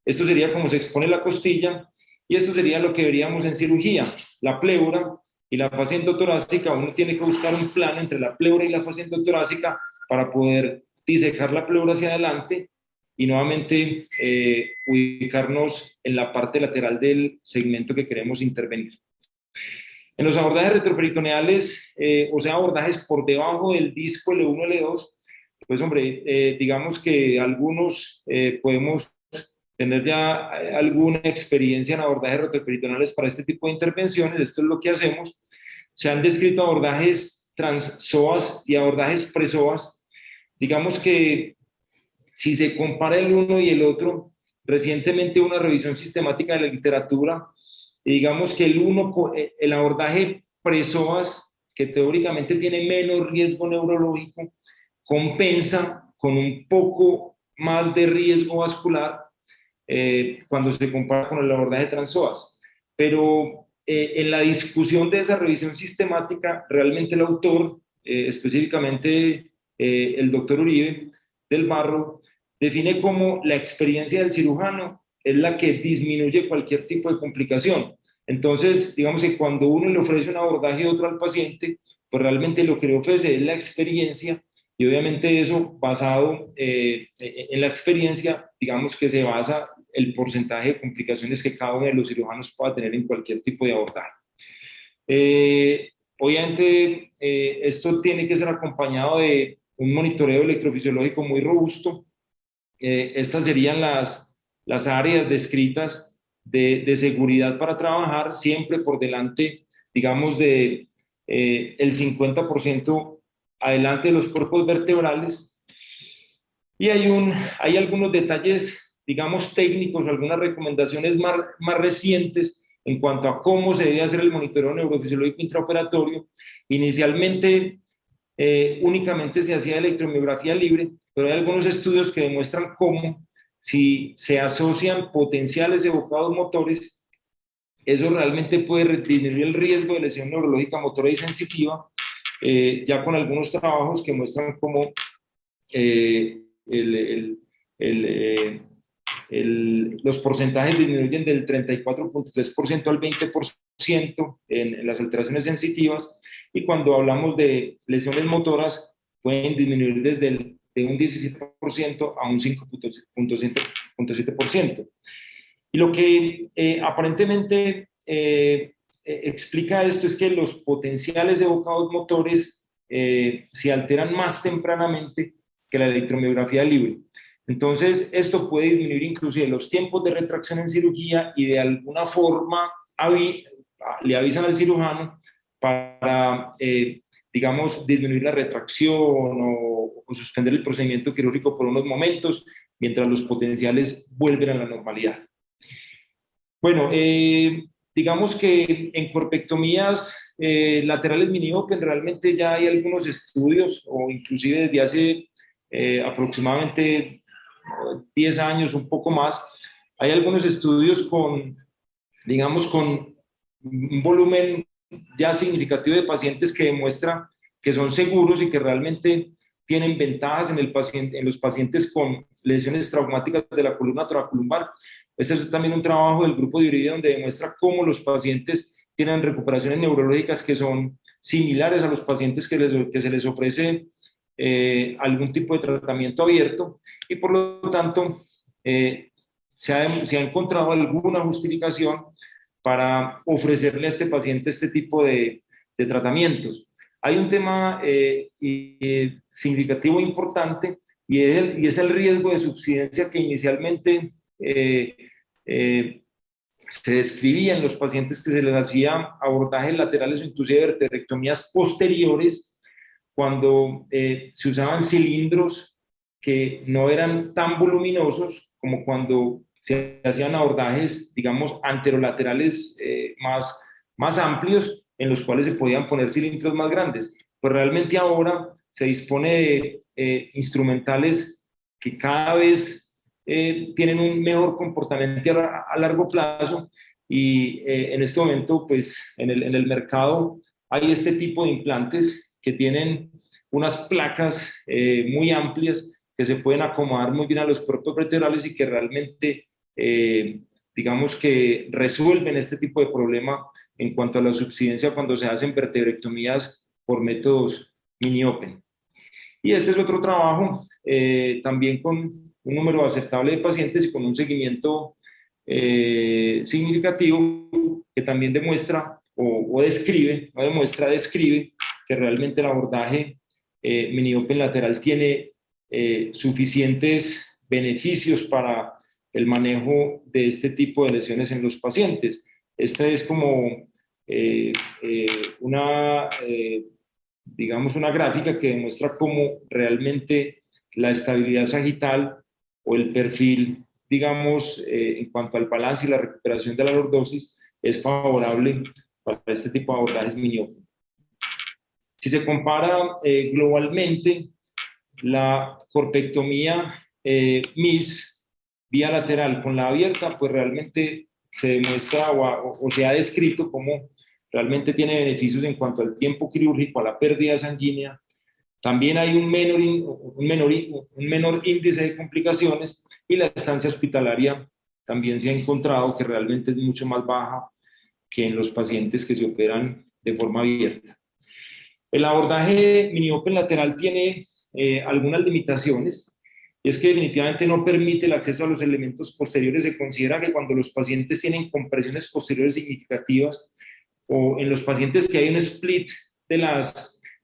Esto sería como se expone la costilla, y esto sería lo que veríamos en cirugía. La pleura y la fascia endotorácica, uno tiene que buscar un plano entre la pleura y la fascia endotorácica para poder disecar la pleura hacia adelante y nuevamente ubicarnos en la parte lateral del segmento que queremos intervenir. En los abordajes retroperitoneales, o sea, abordajes por debajo del disco L1, L2, pues hombre, digamos que algunos podemos tener ya alguna experiencia en abordajes retroperitoneales para este tipo de intervenciones. Esto es lo que hacemos. Se han descrito abordajes transpsoas y abordajes pressoas. Digamos que si se compara el uno y el otro, recientemente una revisión sistemática de la literatura, digamos que el abordaje pressoas, que teóricamente tiene menos riesgo neurológico, compensa con un poco más de riesgo vascular cuando se compara con el abordaje transpsoas. Pero en la discusión de esa revisión sistemática, realmente el autor, específicamente el doctor Uribe del Barro, define como la experiencia del cirujano es la que disminuye cualquier tipo de complicación. Entonces, digamos que cuando uno le ofrece un abordaje y otro al paciente, pues realmente lo que le ofrece es la experiencia, y obviamente eso basado en la experiencia, digamos que se basa el porcentaje de complicaciones que cada uno de los cirujanos pueda tener en cualquier tipo de abordaje. Obviamente, esto tiene que ser acompañado de un monitoreo electrofisiológico muy robusto. Estas serían las áreas descritas de seguridad para trabajar, siempre por delante, digamos, de el 50% adelante de los cuerpos vertebrales. Y hay algunos detalles, digamos, técnicos, algunas recomendaciones más recientes en cuanto a cómo se debe hacer el monitoreo neurofisiológico intraoperatorio. Inicialmente, únicamente se hacía electromiografía libre, pero hay algunos estudios que demuestran cómo, si se asocian potenciales evocados motores, eso realmente puede disminuir el riesgo de lesión neurológica motora y sensitiva, ya con algunos trabajos que muestran cómo los porcentajes disminuyen del 34.3% al 20% en las alteraciones sensitivas, y cuando hablamos de lesiones motoras pueden disminuir de un 17% a un 5.7%. Y lo que aparentemente explica esto es que los potenciales evocados motores se alteran más tempranamente que la electromiografía libre. Entonces, esto puede disminuir inclusive los tiempos de retracción en cirugía, y de alguna forma le avisan al cirujano para, digamos, disminuir la retracción o suspender el procedimiento quirúrgico por unos momentos, mientras los potenciales vuelven a la normalidad. Bueno, digamos que en corpectomías laterales mini open realmente ya hay algunos estudios, o inclusive desde hace aproximadamente 10 años, un poco más, hay algunos estudios con, digamos, con un volumen ya significativo de pacientes que demuestra que son seguros y que realmente tienen ventajas en los pacientes con lesiones traumáticas de la columna toracolumbar. Este es también un trabajo del grupo de Uribe, donde demuestra cómo los pacientes tienen recuperaciones neurológicas que son similares a los pacientes que se les ofrece algún tipo de tratamiento abierto, y por lo tanto se ha encontrado alguna justificación para ofrecerle a este paciente este tipo de tratamientos. Hay un tema significativo e importante, y es el riesgo de subsidencia que inicialmente se describía en los pacientes que se les hacía abordajes laterales o inclusive vertebrectomías posteriores, cuando se usaban cilindros que no eran tan voluminosos como cuando se hacían abordajes, digamos, anterolaterales más amplios, en los cuales se podían poner cilindros más grandes. Pues realmente ahora se dispone de instrumentales que cada vez tienen un mejor comportamiento a largo plazo, y en este momento, pues, en el mercado hay este tipo de implantes que tienen unas placas muy amplias que se pueden acomodar muy bien a los cuerpos vertebrales, y que realmente, digamos, que resuelven este tipo de problema en cuanto a la subsidencia cuando se hacen vertebrectomías por métodos mini open. Y este es otro trabajo, también con un número aceptable de pacientes y con un seguimiento significativo, que también demuestra describe que realmente el abordaje mini open lateral tiene suficientes beneficios para el manejo de este tipo de lesiones en los pacientes. Esta es como digamos, una gráfica que demuestra cómo realmente la estabilidad sagital o el perfil, digamos, en cuanto al balance y la recuperación de la lordosis es favorable para este tipo de abordajes mini open. Si se compara globalmente, la corpectomía MIS vía lateral con la abierta, pues realmente se demuestra o se ha descrito cómo realmente tiene beneficios en cuanto al tiempo quirúrgico, a la pérdida sanguínea. También hay un menor índice de complicaciones, y la estancia hospitalaria también se ha encontrado que realmente es mucho más baja que en los pacientes que se operan de forma abierta. El abordaje mini open lateral tiene algunas limitaciones, y es que definitivamente no permite el acceso a los elementos posteriores. Se considera que cuando los pacientes tienen compresiones posteriores significativas, o en los pacientes que hay un split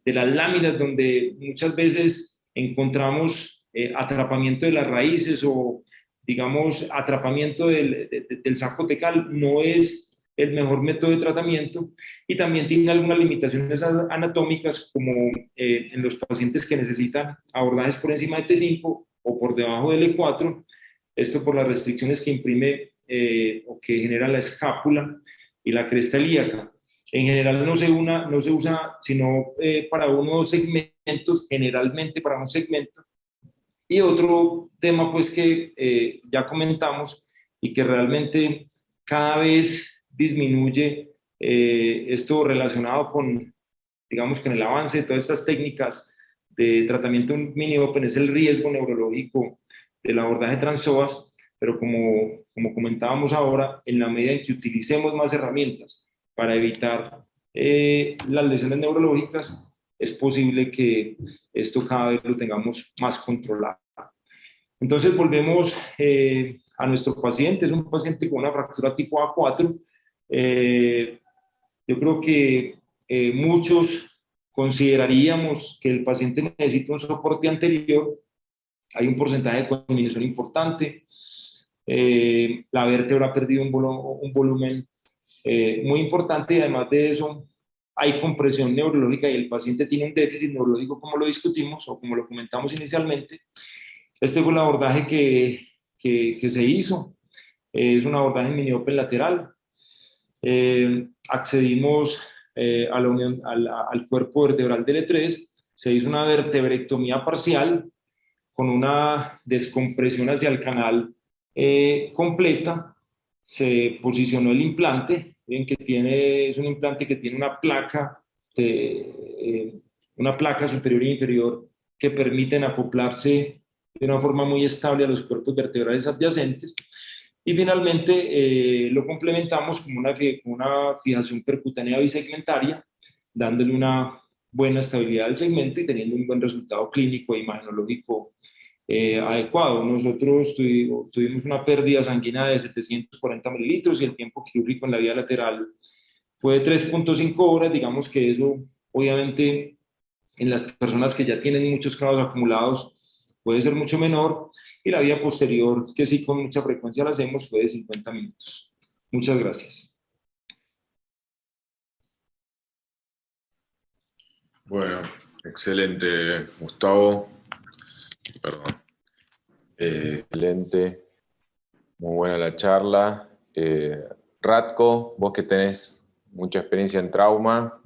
de las láminas, donde muchas veces encontramos atrapamiento de las raíces o, digamos, atrapamiento del saco tecal, no es el mejor método de tratamiento, y también tiene algunas limitaciones anatómicas, como en los pacientes que necesitan abordajes por encima de T5 o por debajo del E4, esto por las restricciones que imprime o que genera la escápula y la cresta ilíaca. En general no se usa sino para unos segmentos, generalmente para un segmento. Y otro tema pues que ya comentamos y que realmente cada vez disminuye, esto relacionado con, digamos, con el avance de todas estas técnicas de tratamiento mini open, es el riesgo neurológico del abordaje transpsoas, pero como comentábamos ahora, en la medida en que utilicemos más herramientas para evitar las lesiones neurológicas, es posible que esto cada vez lo tengamos más controlado. Entonces volvemos a nuestro paciente, es un paciente con una fractura tipo A4. Yo creo que muchos consideraríamos que el paciente necesita un soporte anterior. Hay un porcentaje de conminación importante. La vértebra ha perdido un volumen muy importante, y además de eso hay compresión neurológica y el paciente tiene un déficit neurológico, como lo discutimos o como lo comentamos inicialmente. Este fue el abordaje que se hizo. Es un abordaje mini open lateral. Accedimos a la unión, al cuerpo vertebral del E3, se hizo una vertebrectomía parcial con una descompresión hacia el canal completa. Se posicionó el implante, es un implante que tiene una placa superior e inferior que permiten acoplarse de una forma muy estable a los cuerpos vertebrales adyacentes. Y finalmente lo complementamos con una fijación percutánea bisegmentaria, dándole una buena estabilidad al segmento y teniendo un buen resultado clínico e imagenológico adecuado. Nosotros tuvimos una pérdida sanguínea de 740 mililitros y el tiempo quirúrgico en la vía lateral fue de 3.5 horas. Digamos que eso, obviamente, en las personas que ya tienen muchos clavos acumulados, puede ser mucho menor, y la vía posterior, que sí con mucha frecuencia la hacemos, fue de 50 minutos. Muchas gracias. Bueno, excelente, Gustavo. Perdón. Excelente, muy buena la charla. Ratko, vos que tenés mucha experiencia en trauma,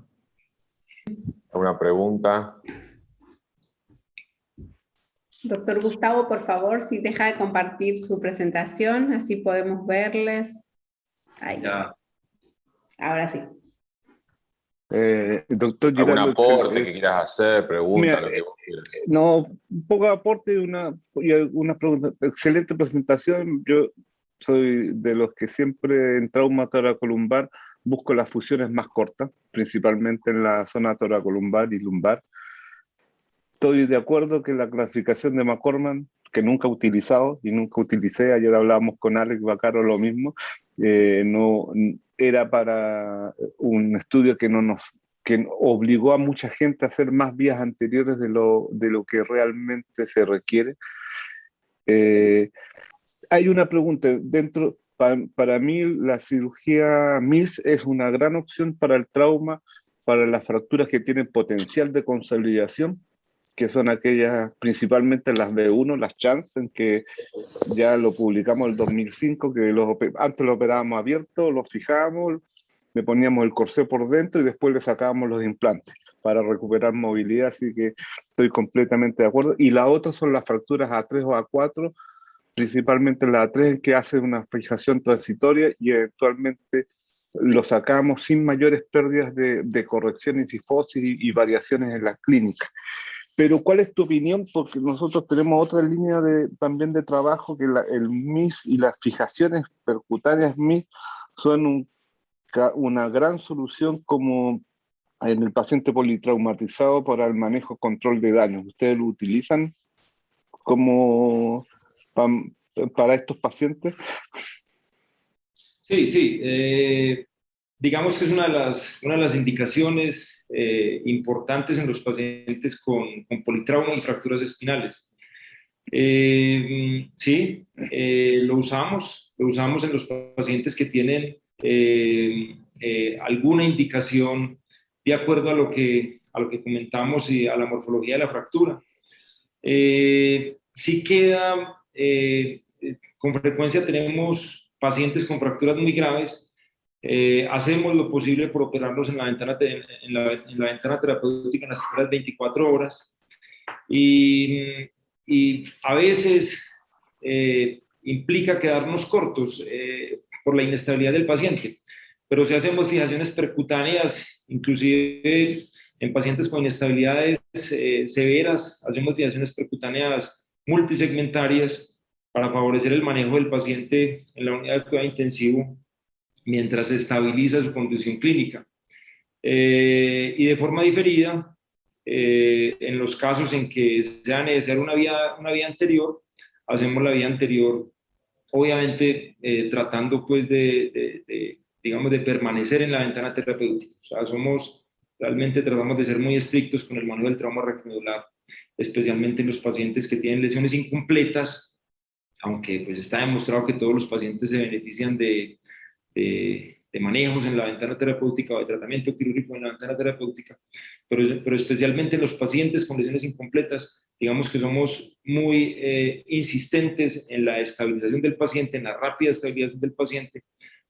¿alguna pregunta? Doctor Gustavo, por favor, si deja de compartir su presentación, así podemos verles. Ahí. Ya. Ahora sí. Doctor ¿Algún Giraldo, aporte que quieras hacer? Pregunta, lo que vos quieras. no, un poco de aporte y una pregunta. Excelente presentación. Yo soy de los que siempre en trauma toracolumbar busco las fusiones más cortas, principalmente en la zona toracolumbar y lumbar. Estoy de acuerdo que la clasificación de McCorman, que nunca he utilizado y nunca utilicé, ayer hablábamos con Alex Bacaro lo mismo, no era para un estudio que obligó a mucha gente a hacer más vías anteriores de lo que realmente se requiere. Hay una pregunta, para mí la cirugía MIS es una gran opción para el trauma, para las fracturas que tienen potencial de consolidación, que son aquellas, principalmente las B1, las Janssen, que ya lo publicamos en el 2005, que antes lo operábamos abierto, lo fijábamos, le poníamos el corsé por dentro y después le sacábamos los implantes para recuperar movilidad, así que estoy completamente de acuerdo. Y la otra son las fracturas A3 o A4, principalmente la A3, que hace una fijación transitoria y eventualmente lo sacamos sin mayores pérdidas de corrección y cifosis y variaciones en la clínica. Pero ¿cuál es tu opinión? Porque nosotros tenemos otra línea también de trabajo, que el MIS y las fijaciones percutáneas MIS son una gran solución como en el paciente politraumatizado para el manejo control de daños. ¿Ustedes lo utilizan como para estos pacientes? Sí. digamos que es una de las indicaciones importantes en los pacientes con politrauma y fracturas espinales. Sí, lo usamos en los pacientes que tienen alguna indicación de acuerdo a lo que comentamos y a la morfología de la fractura. Sí queda, con frecuencia tenemos pacientes con fracturas muy graves. Hacemos lo posible por operarlos en la ventana, en la ventana terapéutica en las primeras 24 horas. Y a veces implica quedarnos cortos por la inestabilidad del paciente. Pero si hacemos fijaciones percutáneas, inclusive en pacientes con inestabilidades severas, hacemos fijaciones percutáneas multisegmentarias para favorecer el manejo del paciente en la unidad de cuidado intensivo mientras se estabiliza su condición clínica. Y de forma diferida, en los casos en que sea necesaria una vía anterior, hacemos la vía anterior, obviamente tratando pues digamos, de permanecer en la ventana terapéutica. O sea, realmente tratamos de ser muy estrictos con el manejo del trauma raquiomedular, especialmente en los pacientes que tienen lesiones incompletas, aunque pues está demostrado que todos los pacientes se benefician de manejos en la ventana terapéutica o de tratamiento quirúrgico en la ventana terapéutica, pero especialmente en los pacientes con lesiones incompletas, digamos que somos muy insistentes en la estabilización del paciente, en la rápida estabilización del paciente,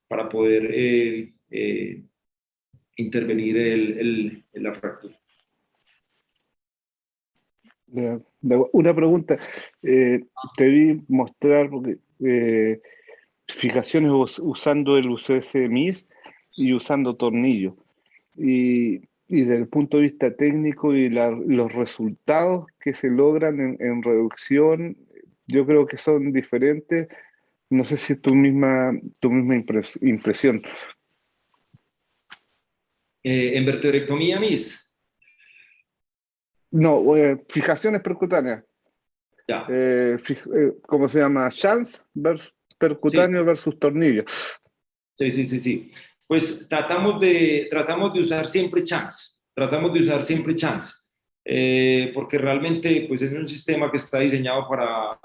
para poder intervenir en la fractura. Una pregunta, te vi mostrar fijaciones usando el UCS-MIS y usando tornillos. Y desde el punto de vista técnico y los resultados que se logran en reducción, yo creo que son diferentes. No sé si es tu misma impresión. En vertebrectomía, MIS. No, fijaciones percutáneas. Ya. ¿Cómo se llama? Chance percutáneo Sí. versus tornillo. Sí. Pues tratamos de usar siempre chance. Porque realmente pues es un sistema que está diseñado para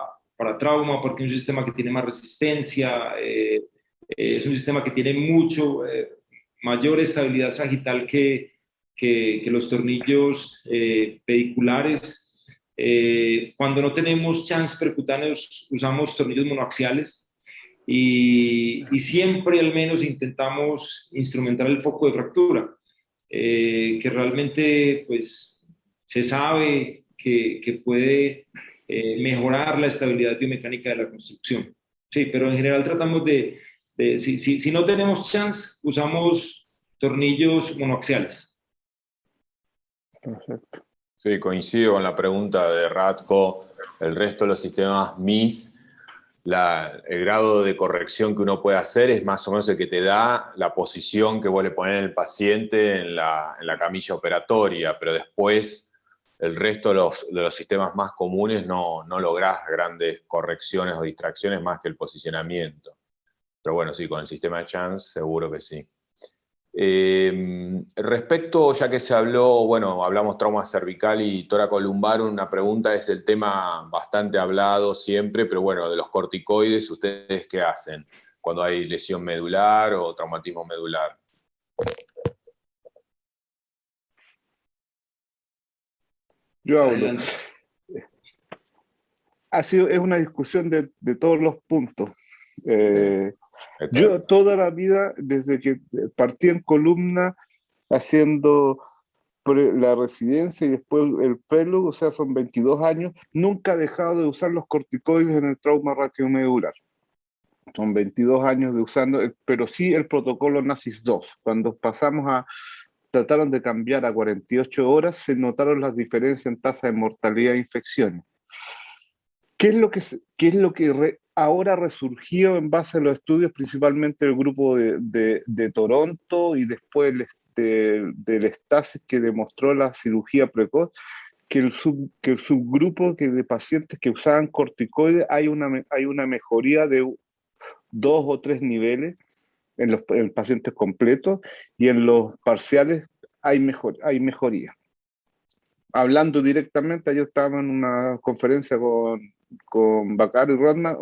trauma, porque es un sistema que tiene más resistencia, es un sistema que tiene mayor estabilidad sagital que los tornillos pediculares. Cuando no tenemos chance percutáneos, usamos tornillos monoaxiales. Y siempre al menos intentamos instrumentar el foco de fractura, que realmente pues se sabe que puede mejorar la estabilidad biomecánica de la construcción. Sí, pero en general tratamos si no tenemos chance, usamos tornillos monoaxiales. Perfecto. Sí, coincido con la pregunta de Ratko. El resto de los sistemas MIS, el grado de corrección que uno puede hacer es más o menos el que te da la posición que vos le ponés al paciente en la camilla operatoria, pero después el resto de los sistemas más comunes no lográs grandes correcciones o distracciones más que el posicionamiento. Pero bueno, sí, con el sistema de Chance seguro que sí. Respecto, ya que se habló, bueno, hablamos trauma cervical y toracolumbar, una pregunta es el tema bastante hablado siempre, pero bueno, de los corticoides, ¿ustedes qué hacen cuando hay lesión medular o traumatismo medular? Yo hablo. Adelante. Es una discusión de todos los puntos. Yo toda la vida, desde que partí en columna, haciendo la residencia y después el fellow, o sea, son 22 años, nunca he dejado de usar los corticoides en el trauma raquiomedular. Son 22 años de usando, pero sí el protocolo NACIS 2. Cuando trataron de cambiar a 48 horas, se notaron las diferencias en tasa de mortalidad e infecciones. ¿Qué es lo que ahora resurgió en base a los estudios, principalmente el grupo de Toronto y después del estasis que demostró la cirugía precoz? Que el subgrupo de pacientes que usaban corticoides hay una mejoría de 2 o 3 niveles en pacientes completos, y en los parciales hay mejoría. Hablando directamente, ayer estaba en una conferencia con Bacaro y Rodman.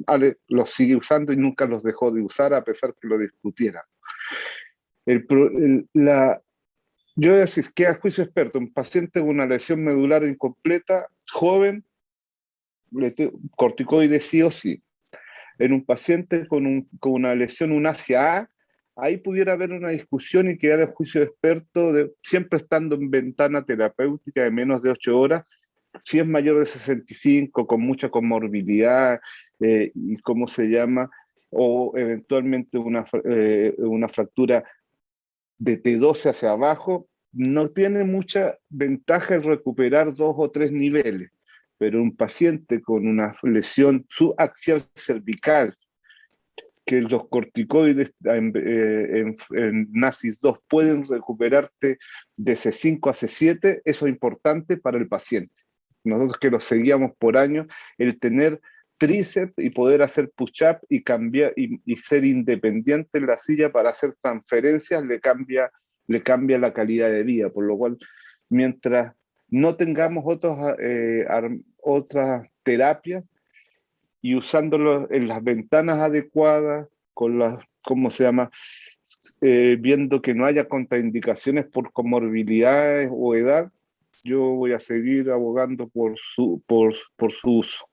Ale los sigue usando y nunca los dejó de usar a pesar que lo discutieran. Yo voy a decir que a juicio experto, un paciente con una lesión medular incompleta, joven, corticoides sí o sí. En un paciente con una lesión, un ACA, ahí pudiera haber una discusión y quedar a juicio experto, siempre estando en ventana terapéutica de menos de 8 horas, si es mayor de 65, con mucha comorbilidad, y cómo se llama, o eventualmente una fractura de T12 hacia abajo, no tiene mucha ventaja en recuperar 2 o 3 niveles. Pero un paciente con una lesión subaxial cervical, que los corticoides en NACIS2 pueden recuperarte de C5 a C7, eso es importante para el paciente. Nosotros que los seguíamos por años, el tener tríceps y poder hacer push-up y cambiar y ser independiente en la silla para hacer transferencias le cambia la calidad de vida. Por lo cual, mientras no tengamos otras terapias, y usándolo en las ventanas adecuadas, ¿cómo se llama? Viendo que no haya contraindicaciones por comorbilidades o edad, yo voy a seguir abogando por su uso.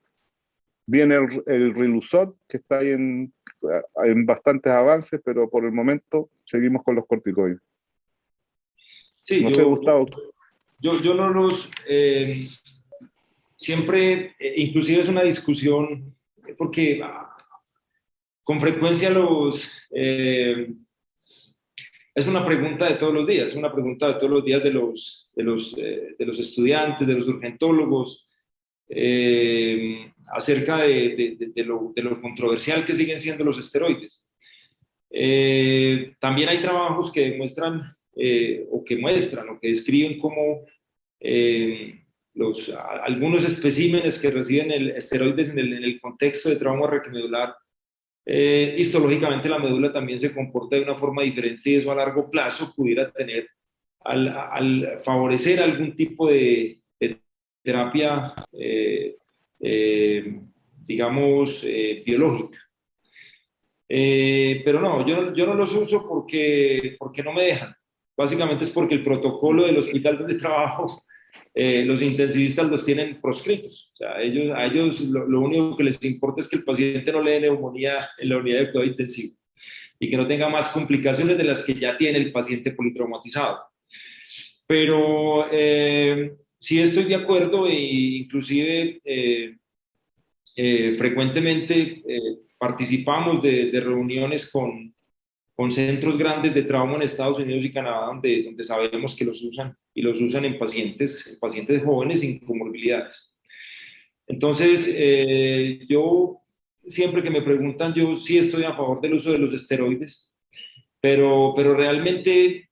Viene el Riluzot, que está ahí en bastantes avances, pero por el momento seguimos con los corticoides. Sí, no sé, Gustavo. Yo no los... siempre, inclusive es una discusión, porque con frecuencia es una pregunta de todos los días, es una pregunta de todos los días de los estudiantes, de los urgentólogos, acerca de lo controversial que siguen siendo los esteroides. También hay trabajos que demuestran o que describen cómo algunos especímenes que reciben esteroides en el contexto de trauma retromedular, histológicamente la médula también se comporta de una forma diferente, y eso a largo plazo pudiera tener, al favorecer algún tipo de terapia, digamos, biológica. Pero no, yo no los uso porque no me dejan. Básicamente es porque el protocolo del hospital donde trabajo, los intensivistas los tienen proscritos. O sea, a ellos lo único que les importa es que el paciente no le dé neumonía en la unidad de cuidado intensivo y que no tenga más complicaciones de las que ya tiene el paciente politraumatizado. Pero sí estoy de acuerdo, e inclusive frecuentemente participamos de reuniones con centros grandes de trauma en Estados Unidos y Canadá, donde sabemos que los usan, y los usan en pacientes jóvenes sin comorbilidades. Entonces, yo siempre que me preguntan, yo sí estoy a favor del uso de los esteroides, pero realmente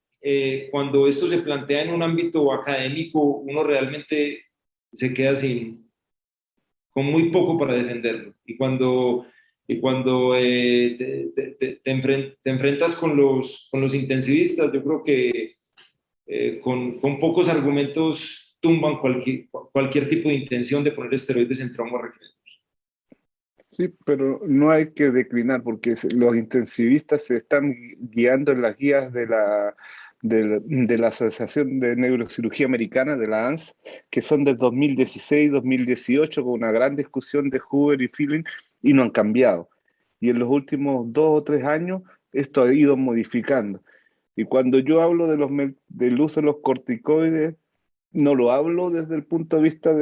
cuando esto se plantea en un ámbito académico, uno realmente se queda con muy poco para defenderlo. Y cuando te enfrentas con los intensivistas, yo creo que con pocos argumentos tumban cualquier tipo de intención de poner esteroides en trauma retromedular. Sí, pero no hay que declinar porque los intensivistas se están guiando en las guías de la Asociación de Neurocirugía Americana, de la ANS, que son del 2016-2018, con una gran discusión de Hoover y Feeling, y no han cambiado. Y en los últimos 2 o 3 años esto ha ido modificando. Y cuando yo hablo del uso de los corticoides, no lo hablo desde el punto de vista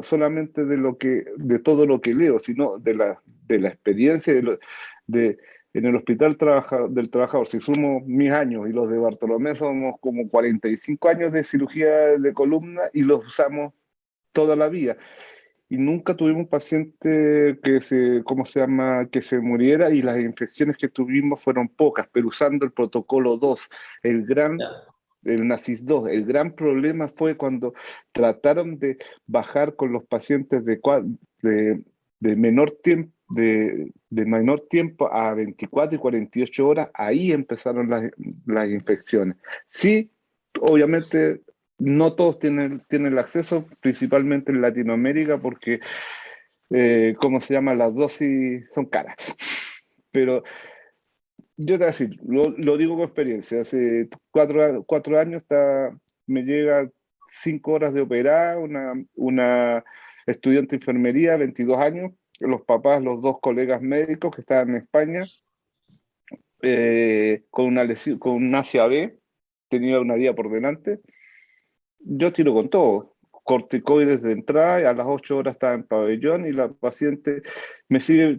solamente de todo lo que leo, sino de la experiencia en el hospital del trabajador. Si sumo mis años y los de Bartolomé, somos como 45 años de cirugía de columna y los usamos toda la vida. Y nunca tuvimos un paciente que se muriera, y las infecciones que tuvimos fueron pocas, pero usando el protocolo 2, el NACIS2. El gran problema fue cuando trataron de bajar con los pacientes de menor tiempo, de menor tiempo a 24 y 48 horas, ahí empezaron las infecciones. Sí, obviamente no todos tienen el acceso, principalmente en Latinoamérica, porque, ¿cómo se llama? Las dosis son caras. Pero yo te voy a decir, lo digo con experiencia, hace 4 años me llega 5 horas de operar, una estudiante de enfermería, 22 años, los papás, los dos colegas médicos que estaban en España, con una lesión, con un ACAB, tenía una día por delante. Yo tiro con todo, corticoides de entrada, y a las 8 horas estaba en pabellón y la paciente me sigue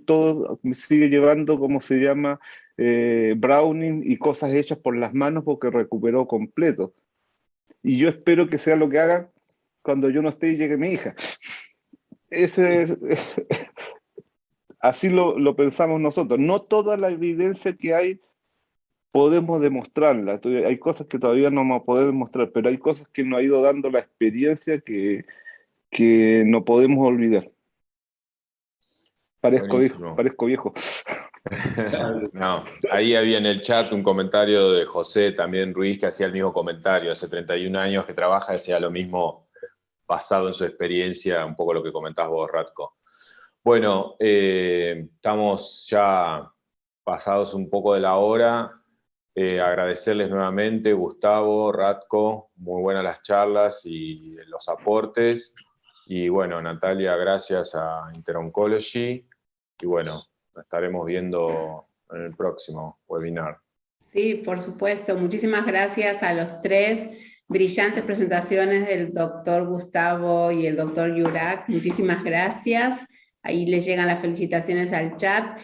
llevando, ¿cómo se llama? Browning y cosas hechas por las manos porque recuperó completo. Y yo espero que sea lo que hagan cuando yo no esté y llegue mi hija. Así lo pensamos nosotros. No toda la evidencia que hay podemos demostrarla. Hay cosas que todavía no vamos a poder demostrar, pero hay cosas que nos ha ido dando la experiencia que no podemos olvidar. Parezco viejo. No, ahí había en el chat un comentario de José también Ruiz que hacía el mismo comentario, hace 31 años que trabaja, decía lo mismo basado en su experiencia, un poco lo que comentás vos, Ratko. Bueno, estamos ya pasados un poco de la hora. Agradecerles nuevamente, Gustavo, Ratko, muy buenas las charlas y los aportes. Y bueno, Natalia, gracias a Interoncology. Y bueno, nos estaremos viendo en el próximo webinar. Sí, por supuesto. Muchísimas gracias a los tres. Brillantes presentaciones del doctor Gustavo y el doctor Yurak. Muchísimas gracias. Ahí les llegan las felicitaciones al chat.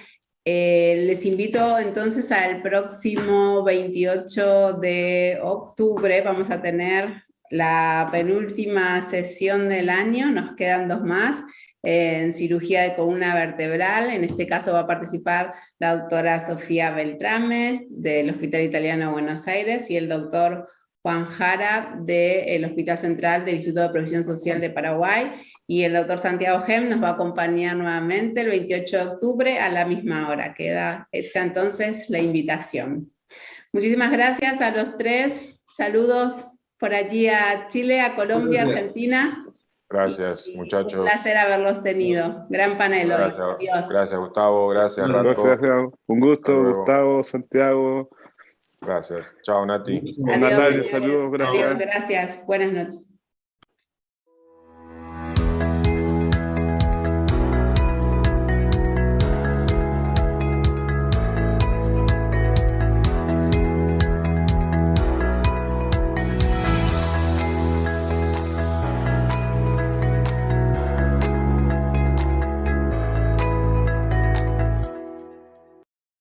Les invito entonces al próximo 28 de octubre. Vamos a tener la penúltima sesión del año. Nos quedan 2 más. En cirugía de columna vertebral. En este caso va a participar la doctora Sofía Beltrame del Hospital Italiano de Buenos Aires y el doctor Juan Jara del Hospital Central del Instituto de Previsión Social de Paraguay, y el doctor Santiago Gem nos va a acompañar nuevamente el 28 de octubre a la misma hora. Queda hecha entonces la invitación. Muchísimas gracias a los tres. Saludos por allí a Chile, a Colombia, Argentina. Gracias, muchachos. Un placer haberlos tenido. Gran panel hoy. Adiós. Gracias, Gustavo. Gracias, Ratko. Gracias, un gusto, Gustavo, Santiago. Gracias. Chao, Nati. Adiós, Natalia, saludos, gracias. Adiós, gracias. Buenas noches.